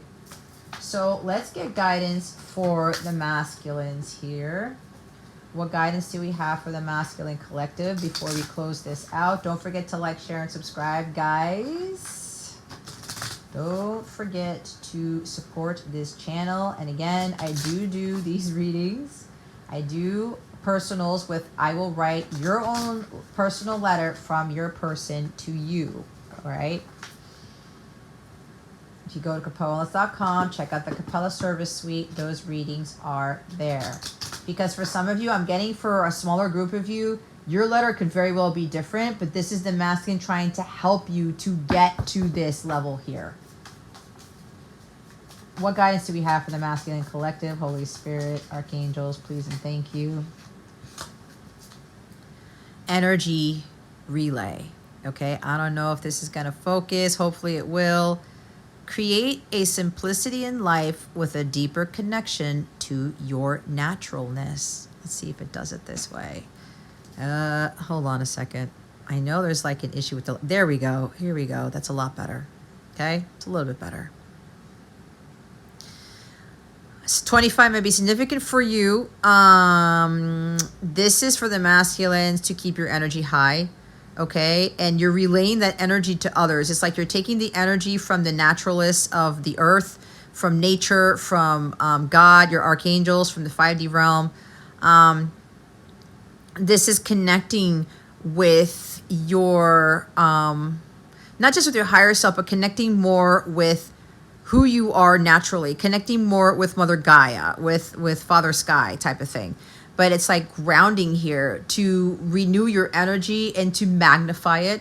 [SPEAKER 1] so let's get guidance for the masculines here. What guidance do we have for the masculine collective before we close this out? Don't forget to like, share, and subscribe, guys. Don't forget to support this channel. And again, I do these readings. I do personals with, I will write your own personal letter from your person to you. All right. If you go to CapellaWellness.com, check out the Capella Service Suite. Those readings are there. Because for some of you, I'm getting for a smaller group of you, your letter could very well be different, but this is the masculine trying to help you to get to this level here. What guidance do we have for the masculine collective? Holy Spirit, archangels, please and thank you. Energy relay. Okay, I don't know if this is going to focus. Hopefully it will. Create a simplicity in life with a deeper connection to your naturalness. Let's see if it does it this way. Hold on a second. I know there's like an issue with the... There we go. Here we go. That's a lot better. Okay? It's a little bit better. 25 may be significant for you. This is for the masculines to keep your energy high. Okay, and you're relaying that energy to others. It's like you're taking the energy from the naturalists of the earth, from nature, from God, your archangels, from the 5D realm. This is connecting with your, not just with your higher self, but connecting more with who you are naturally, connecting more with Mother Gaia, with Father Sky type of thing. But it's like grounding here to renew your energy and to magnify it.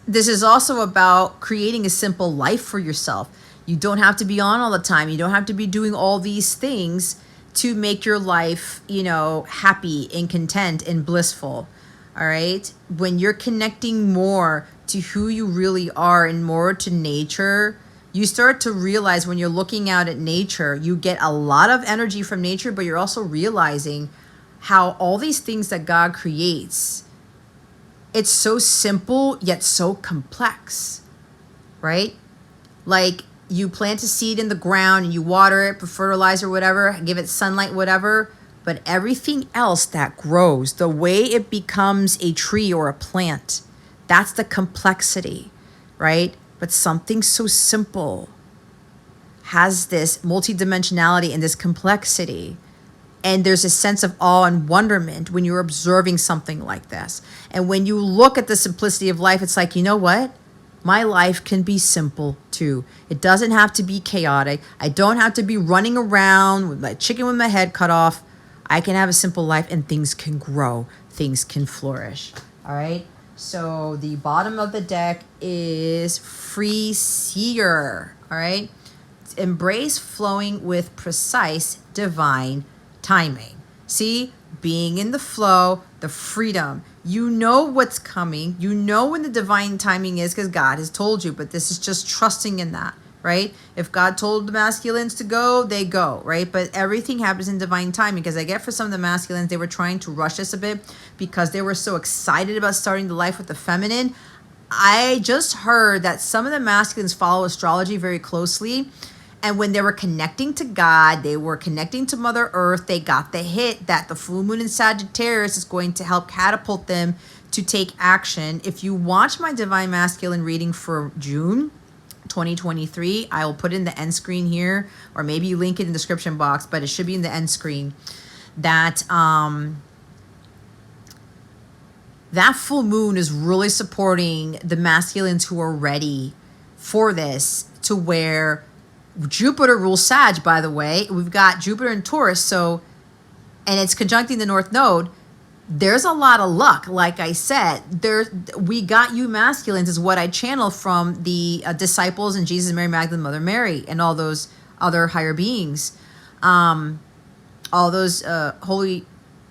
[SPEAKER 1] This is also about creating a simple life for yourself. You don't have to be on all the time. You don't have to be doing all these things to make your life, you know, happy and content and blissful. All right. When you're connecting more to who you really are and more to nature, you start to realize when you're looking out at nature, you get a lot of energy from nature, but you're also realizing how all these things that God creates, it's so simple yet so complex, right? Like you plant a seed in the ground and you water it, put fertilizer, whatever, give it sunlight, whatever, but everything else that grows, the way it becomes a tree or a plant, that's the complexity, right? But something so simple has this multidimensionality and this complexity. And there's a sense of awe and wonderment when you're observing something like this. And when you look at the simplicity of life, it's like, you know what? My life can be simple too. It doesn't have to be chaotic. I don't have to be running around with like chicken with my head cut off. I can have a simple life and things can grow. Things can flourish. All right? So the bottom of the deck is Free Seer, all right? Embrace flowing with precise divine timing. See, being in the flow, the freedom. You know what's coming. You know when the divine timing is because God has told you, but this is just trusting in that, right? If God told the masculines to go, they go, right? But everything happens in divine timing because I get for some of the masculines, they were trying to rush us a bit because they were so excited about starting the life with the feminine. I just heard that some of the masculines follow astrology very closely. And when they were connecting to God, they were connecting to Mother Earth, they got the hit that the full moon in Sagittarius is going to help catapult them to take action. If you watch my Divine Masculine reading for June 2023, I will put it in the end screen here, or maybe you link it in the description box, but it should be in the end screen, that that full moon is really supporting the masculines who are ready for this, to where Jupiter rules Sag, by the way. We've got Jupiter in Taurus, so, and it's conjuncting the North Node. There's a lot of luck. Like I said, we got you masculines is what I channel from the disciples and Jesus, Mary Magdalene, Mother Mary, and all those other higher beings. All all those holy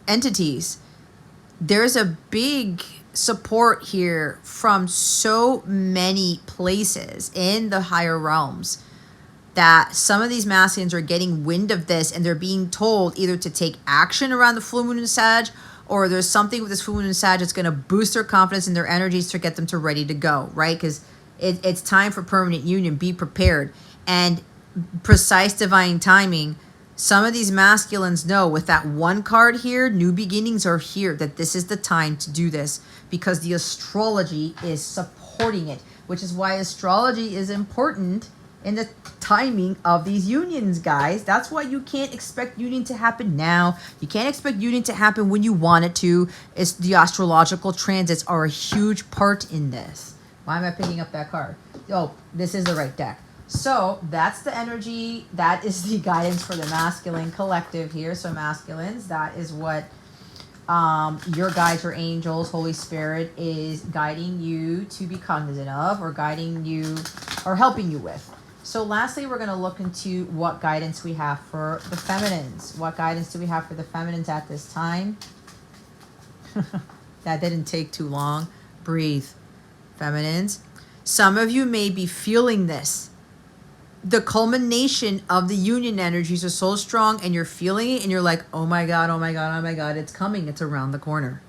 [SPEAKER 1] entities, there's a big support here from so many places in the higher realms that some of these masculines are getting wind of this, and they're being told either to take action around the full moon and Sag, or there's something with this full moon and Sag that's going to boost their confidence and their energies to get them to ready to go, right? Because it's time for permanent union. Be prepared. And precise divine timing. Some of these masculines know with that one card here, new beginnings are here, that this is the time to do this, because the astrology is supporting it, which is why astrology is important in the timing of these unions, guys. That's why you can't expect union to happen now. You can't expect union to happen when you want it to. It's the astrological transits are a huge part in this. Why am I picking up that card? Oh, this is the right deck. So that's the energy. That is the guidance for the masculine collective here. So masculines, that is what your guides or angels, Holy Spirit is guiding you to be cognizant of, or guiding you or helping you with. So lastly, we're going to look into what guidance we have for the feminines. What guidance do we have for the feminines at this time? That didn't take too long. Breathe. Feminines. Some of you may be feeling this. The culmination of the union energies are so strong, and you're feeling it, and you're like, oh my God, oh my God, oh my God, it's coming. It's around the corner.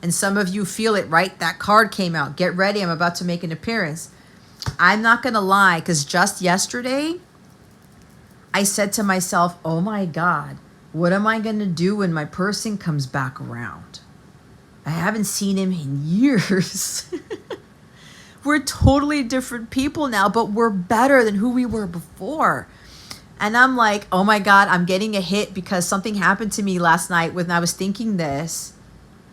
[SPEAKER 1] And some of you feel it, right? That card came out. Get ready. I'm about to make an appearance. I'm not going to lie, because just yesterday, I said to myself, oh my God, what am I going to do when my person comes back around? I haven't seen him in years. We're totally different people now, but we're better than who we were before. And I'm like, oh my God, I'm getting a hit because something happened to me last night when I was thinking this.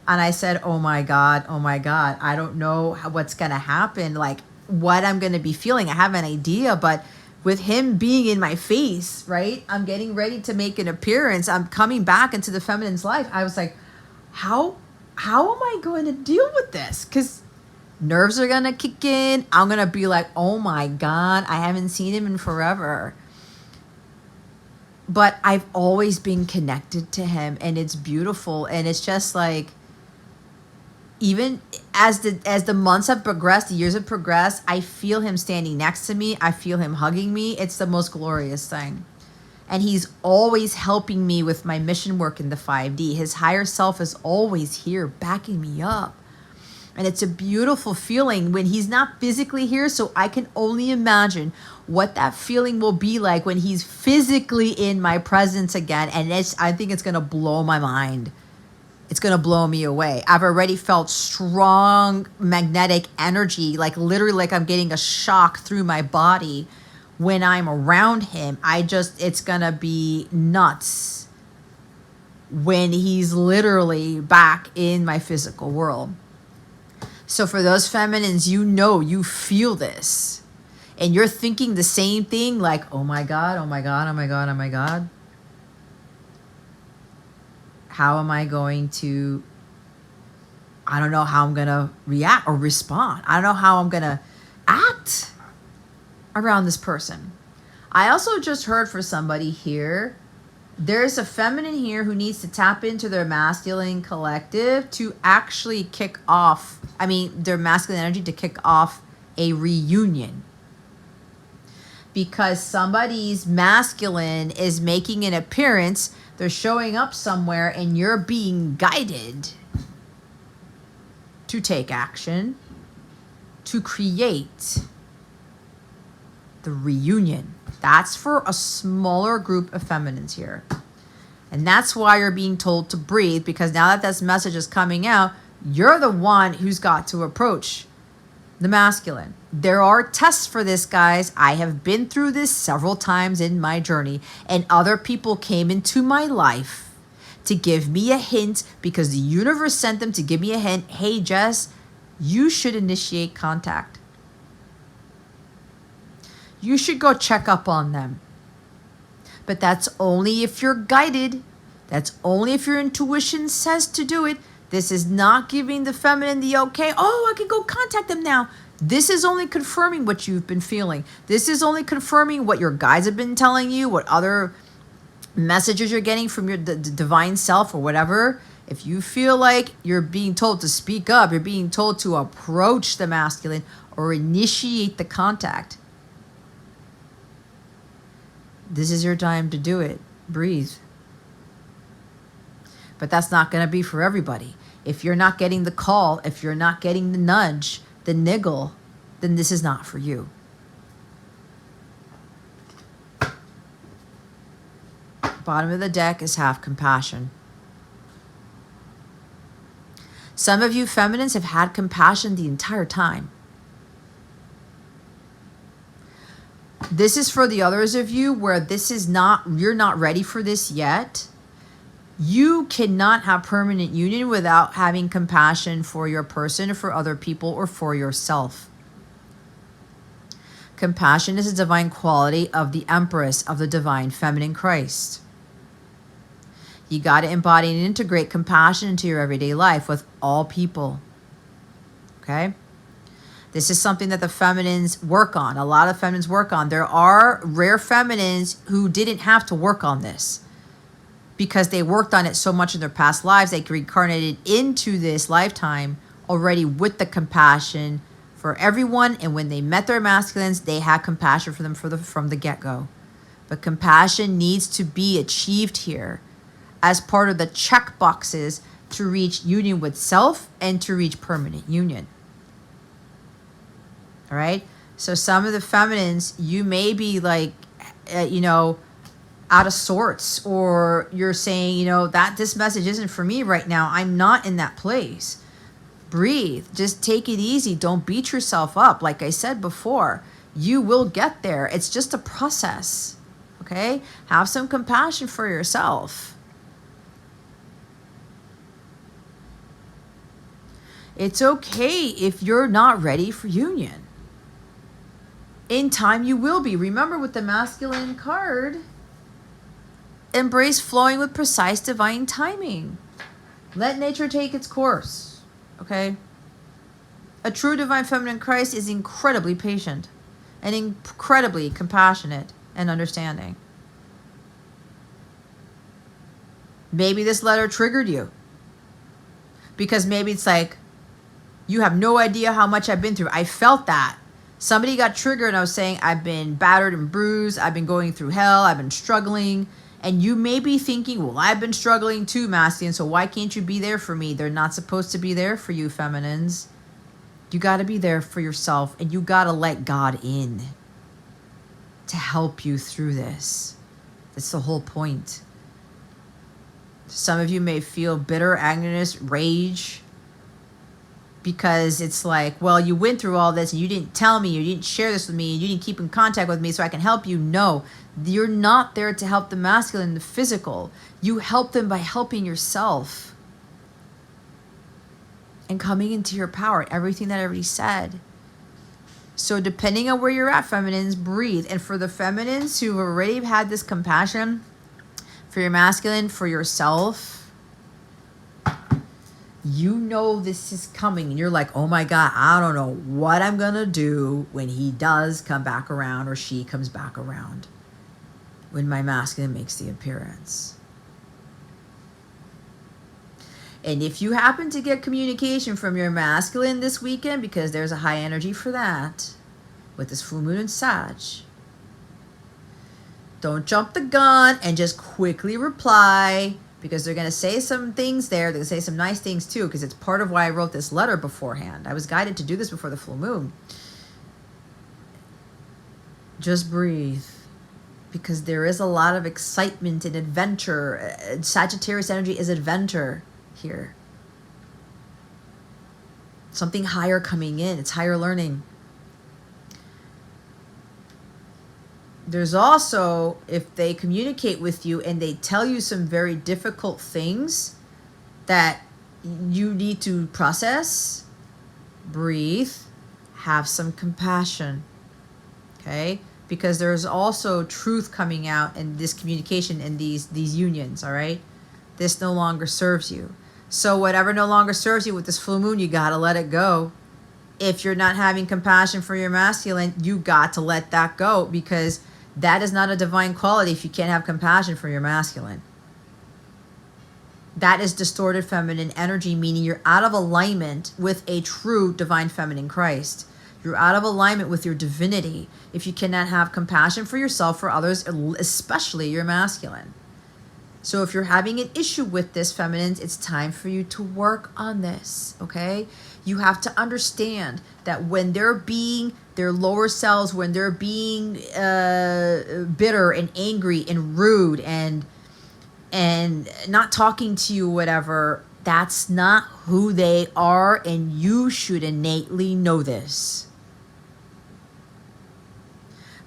[SPEAKER 1] And I said, oh my God, I don't know what's going to happen, like what I'm going to be feeling. I have an idea, but with him being in my face, right? I'm getting ready to make an appearance. I'm coming back into the feminine's life. I was like, how am I going to deal with this? Because nerves are going to kick in. I'm going to be like, oh my God, I haven't seen him in forever. But I've always been connected to him, and it's beautiful. And it's just like, even as the months have progressed, the years have progressed, I feel him standing next to me. I feel him hugging me. It's the most glorious thing. And he's always helping me with my mission work in the 5D. His higher self is always here backing me up. And it's a beautiful feeling when he's not physically here. So I can only imagine what that feeling will be like when he's physically in my presence again. And I think it's going to blow my mind. It's going to blow me away. I've already felt strong magnetic energy, like literally like I'm getting a shock through my body when I'm around him. It's going to be nuts when he's literally back in my physical world. So for those feminines, you feel this, and you're thinking the same thing, like, oh my God, oh my God, oh my God, oh my God. How am I going to, I don't know how I'm going to react or respond. I don't know how I'm going to act around this person. I also just heard for somebody here, there's a feminine here who needs to tap into their masculine collective to actually kick off, their masculine energy to kick off a reunion. Because somebody's masculine is making an appearance, they're showing up somewhere, and you're being guided to take action, to create the reunion. That's for a smaller group of feminines here. And that's why you're being told to breathe, because now that this message is coming out, you're the one who's got to approach the masculine. There are tests for this, guys. I have been through this several times in my journey, and other people came into my life to give me a hint, because the universe sent them to give me a hint. Hey, Jess, you should initiate contact. You should go check up on them. But that's only if you're guided. That's only if your intuition says to do it. This is not giving the feminine the okay. Oh, I can go contact them now. This is only confirming what you've been feeling. This is only confirming what your guides have been telling you, what other messages you're getting from the divine self or whatever, if you feel like you're being told to speak up, you're being told to approach the masculine or initiate the contact, this is your time to do it. Breathe. But that's not going to be for everybody. If you're not getting the call, if you're not getting the nudge, the niggle, then this is not for you. Bottom of the deck is have compassion. Some of you feminines have had compassion the entire time. This is for the others of you where this is not, you're not ready for this yet. You cannot have permanent union without having compassion for your person, for other people, or for yourself. Compassion is a divine quality of the Empress of the divine feminine Christ. You got to embody and integrate compassion into your everyday life with all people. Okay? This is something that the feminines work on. A lot of feminines work on. There are rare feminines who didn't have to work on this because they worked on it so much in their past lives. They reincarnated into this lifetime already with the compassion for everyone. And when they met their masculines, they had compassion for them from the get-go. But compassion needs to be achieved here as part of the check boxes to reach union with self and to reach permanent union. All right? So some of the feminines, you may be like, out of sorts, or you're saying, that this message isn't for me right now. I'm not in that place. Breathe. Just take it easy. Don't beat yourself up. Like I said before, you will get there. It's just a process. Okay? Have some compassion for yourself. It's okay if you're not ready for union. In time, you will be. Remember, with the masculine card, embrace flowing with precise divine timing. Let nature take its course. Okay? A true divine feminine Christ is incredibly patient and incredibly compassionate and understanding. Maybe this letter triggered you because maybe it's like, you have no idea how much I've been through. I felt that. Somebody got triggered and I was saying, I've been battered and bruised. I've been going through hell. I've been struggling. And you may be thinking, well, I've been struggling too, masculine, so why can't you be there for me? They're not supposed to be there for you, feminines. You got to be there for yourself, and you got to let God in to help you through this. That's the whole point. Some of you may feel bitter, angerness, rage, because it's like, well, you went through all this and you didn't tell me, you didn't share this with me, and you didn't keep in contact with me so I can help you. No, you're not there to help the masculine, the physical. You help them by helping yourself and coming into your power, everything that I already said. So depending on where you're at, feminines, breathe. And for the feminines who already had this compassion for your masculine, for yourself, you know this is coming and you're like, oh my God, I don't know what I'm going to do when he does come back around or she comes back around, when my masculine makes the appearance. And if you happen to get communication from your masculine this weekend, because there's a high energy for that with this full moon and Sag, don't jump the gun and just quickly reply, because they're going to say some things there. They're going to say some nice things too, because it's part of why I wrote this letter beforehand. I was guided to do this before the full moon. Just breathe, because there is a lot of excitement and adventure. Sagittarius energy is adventure here. Something higher coming in. It's higher learning. There's also, if they communicate with you and they tell you some very difficult things that you need to process, breathe, have some compassion, okay? Because there's also truth coming out in this communication and these unions, all right? This no longer serves you. So whatever no longer serves you with this full moon, you got to let it go. If you're not having compassion for your masculine, you got to let that go, because That is not a divine quality if you can't have compassion for your masculine. That is distorted feminine energy, meaning you're out of alignment with a true divine feminine Christ. You're out of alignment with your divinity if you cannot have compassion for yourself, for others, especially your masculine. So if you're having an issue with this, feminines, it's time for you to work on this, okay? You have to understand that when they're being their lower selves, when they're being bitter and angry and rude and not talking to you, whatever, that's not who they are, and you should innately know this.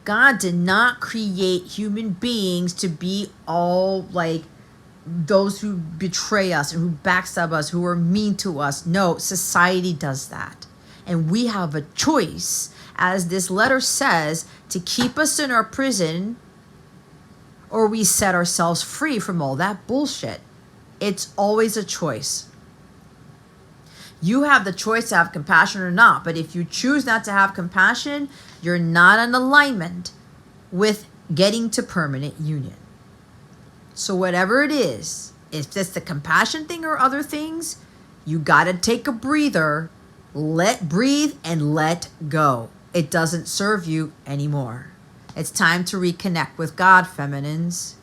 [SPEAKER 1] God did not create human beings to be all like those who betray us and who backstab us, who are mean to us. No, society does that. And we have a choice, as this letter says, to keep us in our prison, or we set ourselves free from all that bullshit. It's always a choice. You have the choice to have compassion or not, but if you choose not to have compassion, you're not in alignment with getting to permanent union. So whatever it is, if it's the compassion thing or other things, you got to take a breather, breathe and let go. It doesn't serve you anymore. It's time to reconnect with God, feminines.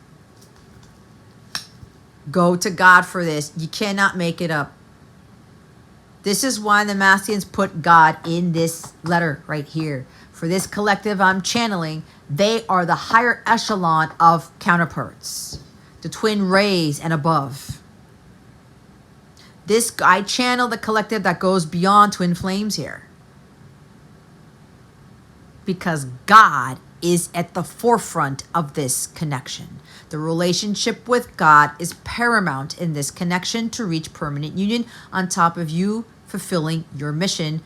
[SPEAKER 1] Go to God for this. You cannot make it up. This is why the masculines put God in this letter right here. For this collective I'm channeling, they are the higher echelon of counterparts, the twin rays and above. I channel the collective that goes beyond twin flames here. Because God is at the forefront of this connection. The relationship with God is paramount in this connection to reach permanent union, on top of you fulfilling your mission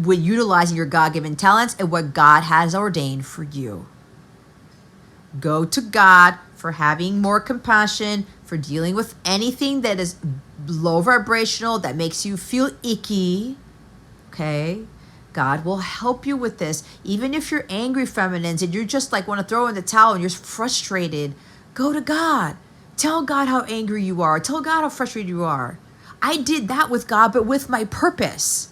[SPEAKER 1] with utilizing your God-given talents and what God has ordained for you. Go to God for having more compassion, for dealing with anything that is low vibrational, that makes you feel icky, okay? God will help you with this. Even if you're angry, feminines, and you're just like want to throw in the towel and you're frustrated, go to God. Tell God how angry you are. Tell God how frustrated you are. I did that with God, but with my purpose.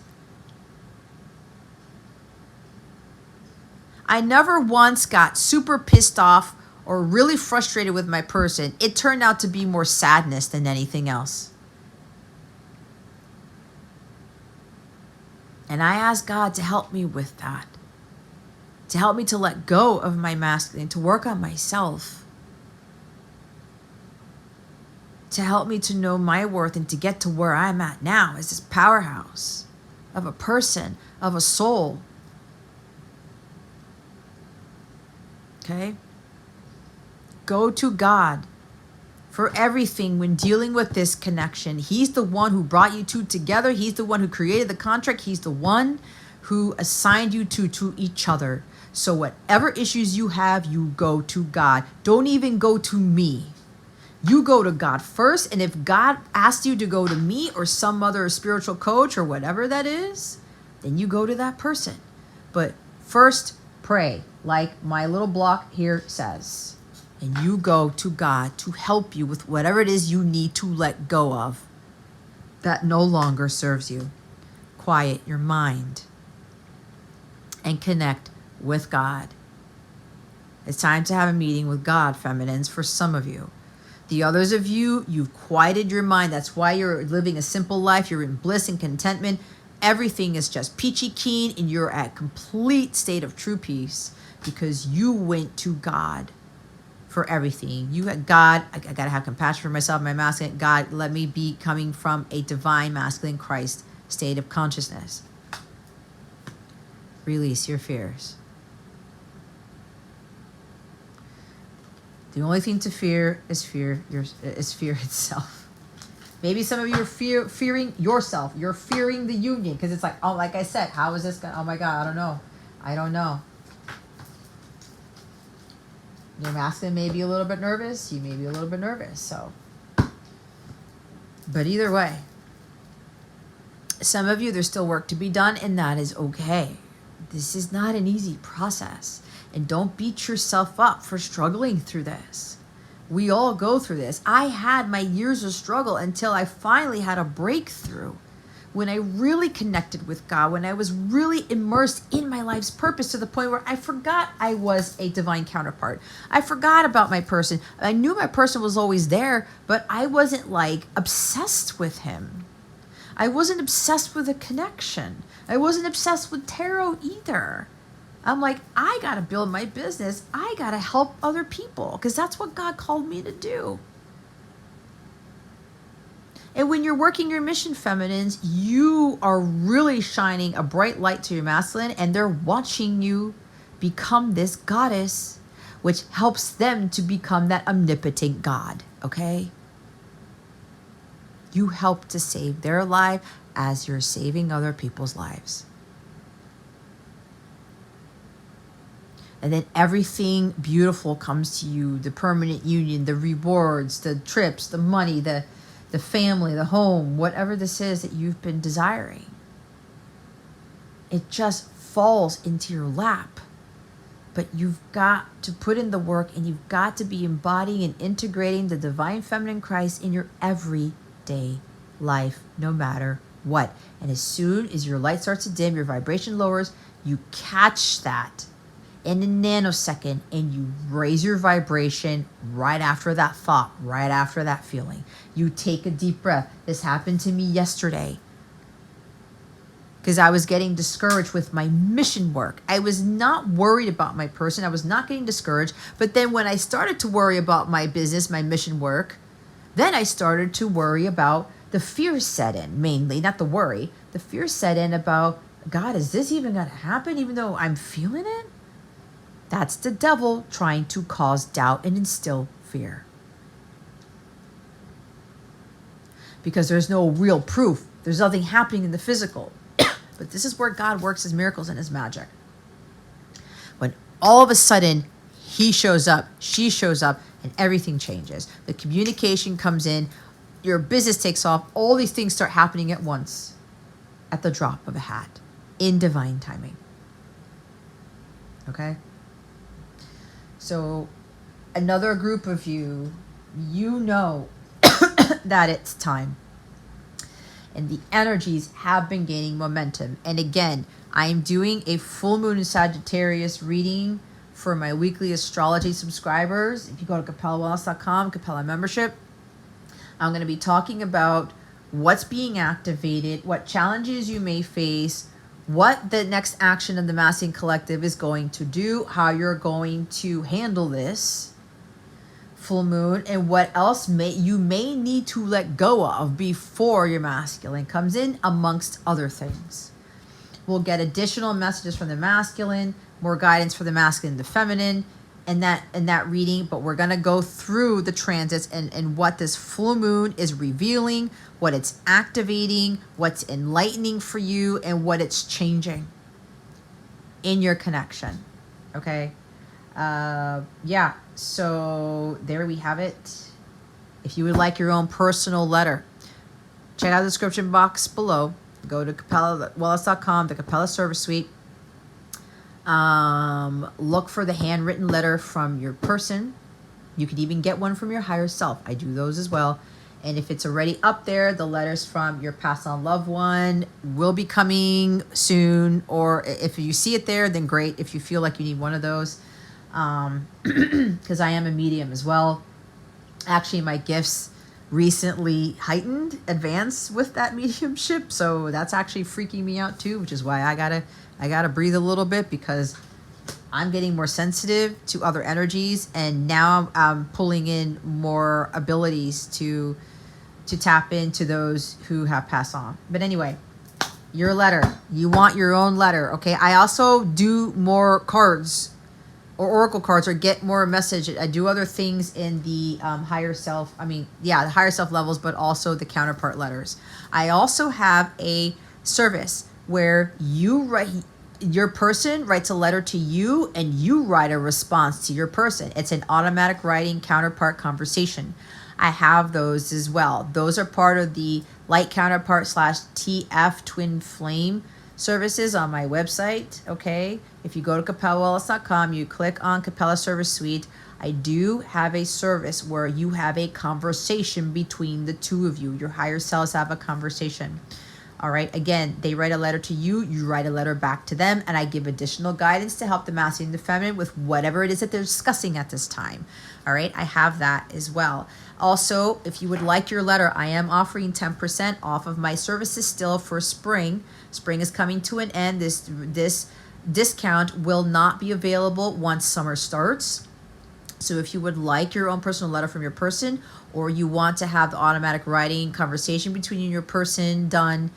[SPEAKER 1] I never once got super pissed off or really frustrated with my person. It turned out to be more sadness than anything else. And I asked God to help me with that. To help me to let go of my masculine, to work on myself. To help me to know my worth and to get to where I'm at now as this powerhouse of a person, of a soul. Okay? Go to God for everything when dealing with this connection. He's the one who brought you two together. He's the one who created the contract. He's the one who assigned you to each other. So whatever issues you have, you go to God. Don't even go to me. You go to God first, and if God asks you to go to me or some other spiritual coach or whatever that is, then you go to that person. But first, pray, like my little block here says. And you go to God to help you with whatever it is you need to let go of that no longer serves you. Quiet your mind and connect with God. It's time to have a meeting with God, feminines, for some of you. The others of you, you've quieted your mind. That's why you're living a simple life. You're in bliss and contentment. Everything is just peachy keen, and you're at complete state of true peace because you went to God for everything. You had God, I got to have compassion for myself, my masculine. God, let me be coming from a divine masculine Christ state of consciousness. Release your fears. The only thing to fear is fear itself. Maybe some of you are fearing yourself. You're fearing the union because it's like, oh, like I said, how is this going? Oh my God, I don't know. Your masculine may be a little bit nervous. You may be a little bit nervous. So, but either way, some of you, there's still work to be done, and that is okay. This is not an easy process. And don't beat yourself up for struggling through this. We all go through this. I had my years of struggle until I finally had a breakthrough. When I really connected with God, when I was really immersed in my life's purpose to the point where I forgot I was a divine counterpart. I forgot about my person. I knew my person was always there, but I wasn't like obsessed with him. I wasn't obsessed with a connection. I wasn't obsessed with tarot either. I'm like, I got to build my business. I got to help other people because that's what God called me to do. And when you're working your mission, feminines, you are really shining a bright light to your masculine, and they're watching you become this goddess, which helps them to become that omnipotent God, okay? You help to save their life as you're saving other people's lives. And then everything beautiful comes to you, the permanent union, the rewards, the trips, the money, the family, the home, whatever this is that you've been desiring. It just falls into your lap. But you've got to put in the work, and you've got to be embodying and integrating the divine feminine Christ in your everyday life, no matter what. And as soon as your light starts to dim, your vibration lowers, you catch that in a nanosecond, and you raise your vibration right after that thought, right after that feeling. You take a deep breath. This happened to me yesterday because I was getting discouraged with my mission work. I was not worried about my person. I was not getting discouraged. But then when I started to worry about my business, my mission work, then I started to worry about the fear set in, mainly, not the worry. The fear set in about, God, is this even going to happen even though I'm feeling it? That's the devil trying to cause doubt and instill fear. Because there's no real proof. There's nothing happening in the physical. But this is where God works his miracles and his magic. When all of a sudden he shows up, she shows up, and everything changes. The communication comes in, your business takes off, all these things start happening at once, at the drop of a hat, in divine timing. Okay? So another group of you, you know that it's time. And the energies have been gaining momentum. And again, I am doing a full moon in Sagittarius reading for my weekly astrology subscribers. If you go to CapellaWellness.com, Capella membership, I'm going to be talking about what's being activated, what challenges you may face, what the next action of the Masculine Collective is going to do, how you're going to handle this full moon, and what else you may need to let go of before your masculine comes in, amongst other things. We'll get additional messages from the masculine, more guidance for the masculine and the feminine in that reading, but we're going to go through the transits and what this full moon is revealing, what it's activating, what's enlightening for you, and what it's changing in your connection. Okay? Yeah, so there we have it. If you would like your own personal letter, check out the description box below. Go to CapellaWellness.com, the Capella Service Suite. Look for the handwritten letter from your person. You could even get one from your higher self. I do those as well. And if it's already up there, the letters from your passed on loved one will be coming soon. Or if you see it there, then great. If you feel like you need one of those, because I am a medium as well. Actually, my gifts recently heightened, advanced with that mediumship. So that's actually freaking me out too, which is why I gotta breathe a little bit, because I'm getting more sensitive to other energies, and now I'm pulling in more abilities to tap into those who have passed on. But anyway, your letter. You want your own letter, okay? I also do more cards or oracle cards, or get more message. I do other things in the higher self. The higher self levels, but also the counterpart letters. I also have a service where your person writes a letter to you, and you write a response to your person. It's an automatic writing counterpart conversation. I have those as well. Those are part of the light counterpart / TF twin flame services on my website, okay? If you go to capellawellness.com, you click on Capella Service Suite. I do have a service where you have a conversation between the two of you. Your higher selves have a conversation. All right. Again, they write a letter to you, you write a letter back to them, and I give additional guidance to help the masculine and the feminine with whatever it is that they're discussing at this time. All right. I have that as well. Also, if you would like your letter, I am offering 10% off of my services still for spring. Spring is coming to an end. This discount will not be available once summer starts. So if you would like your own personal letter from your person, or you want to have the automatic writing conversation between you and your person done,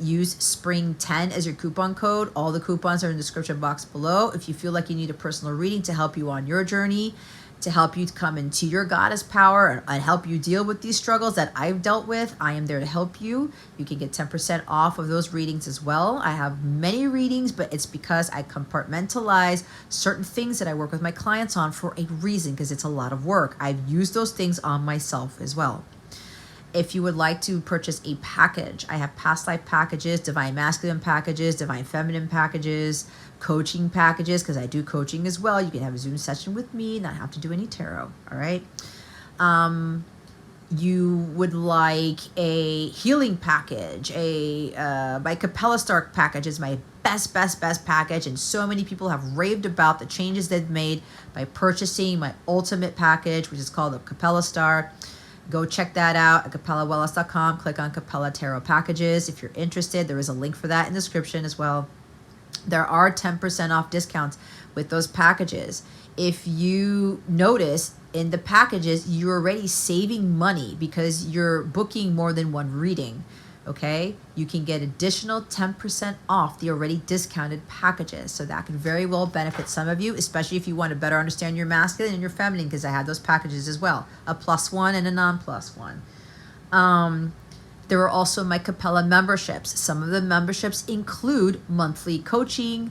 [SPEAKER 1] use spring 10 as your coupon code. All the coupons are in the description box below. If you feel like you need a personal reading to help you on your journey, to help you to come into your goddess power and help you deal with these struggles that I've dealt with, I am there to help you. You can get 10% off of those readings as well. I have many readings, but it's because I compartmentalize certain things that I work with my clients on for a reason, because it's a lot of work. I've used those things on myself as well. If you would like to purchase a package, I have past life packages, divine masculine packages, divine feminine packages, coaching packages, because I do coaching as well. You can have a Zoom session with me, not have to do any tarot. All right. You would like a healing package, my Capella Star package is my best package, and so many people have raved about the changes they've made by purchasing my ultimate package, which is called the Capella Star. Go check that out at capellawellness.com. Click on Capella Tarot Packages. If you're interested, there is a link for that in the description as well. There are 10% off discounts with those packages. If you notice in the packages, you're already saving money because you're booking more than one reading. Okay, you can get additional 10% off the already discounted packages. So that can very well benefit some of you, especially if you want to better understand your masculine and your feminine, because I have those packages as well, a +1 and a non+1. There are also my Capella memberships. Some of the memberships include monthly coaching,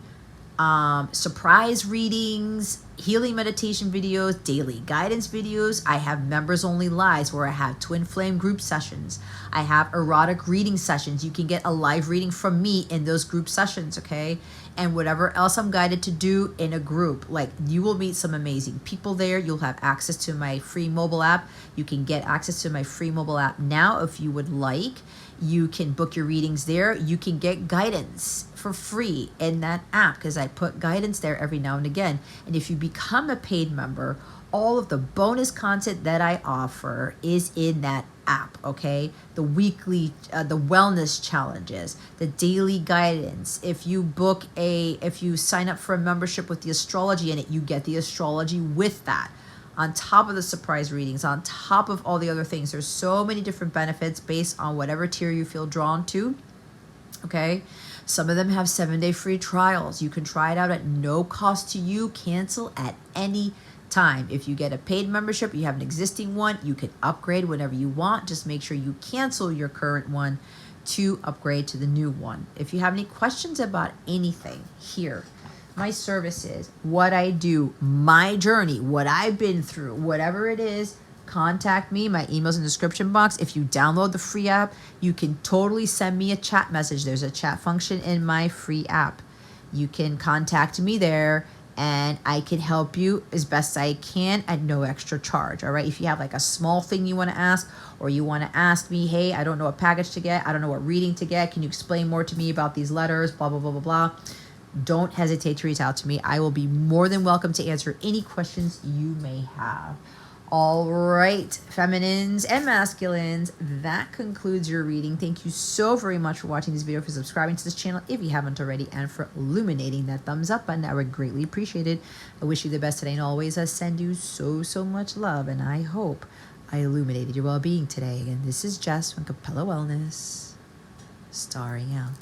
[SPEAKER 1] surprise readings, healing meditation videos, daily guidance videos. I have members only lives where I have twin flame group sessions. I have erotic reading sessions. You can get a live reading from me in those group sessions, okay? And whatever else I'm guided to do in a group, like you will meet some amazing people there. You'll have access to my free mobile app. You can get access to my free mobile app now if you would like. You can book your readings there. You can get guidance for free in that app because I put guidance there every now and again. And if you become a paid member, all of the bonus content that I offer is in that app, okay? The weekly, the wellness challenges, the daily guidance. If you sign up for a membership with the astrology in it, you get the astrology with that. On top of the surprise readings, on top of all the other things. There's so many different benefits based on whatever tier you feel drawn to, okay? Some of them have 7-day free trials. You can try it out at no cost to you, cancel at any time. If you get a paid membership, you have an existing one, you can upgrade whenever you want. Just make sure you cancel your current one to upgrade to the new one. If you have any questions about anything here, my services, what I do, my journey, what I've been through, whatever it is, contact me. My email's in the description box. If you download the free app, you can totally send me a chat message. There's a chat function in my free app. You can contact me there and I can help you as best I can at no extra charge. All right. If you have like a small thing you want to ask, or you want to ask me, hey, I don't know what package to get. I don't know what reading to get. Can you explain more to me about these letters? Blah, blah, blah, blah, blah. Don't hesitate to reach out to me. I will be more than welcome to answer any questions you may have. All right, feminines and masculines, that concludes your reading. Thank you so very much for watching this video, for subscribing to this channel if you haven't already, and for illuminating that thumbs up button. I would greatly appreciate it. I wish you the best today, and always I send you so much love, and I hope I illuminated your well-being today. And this is Jess from Capella Wellness, starring out.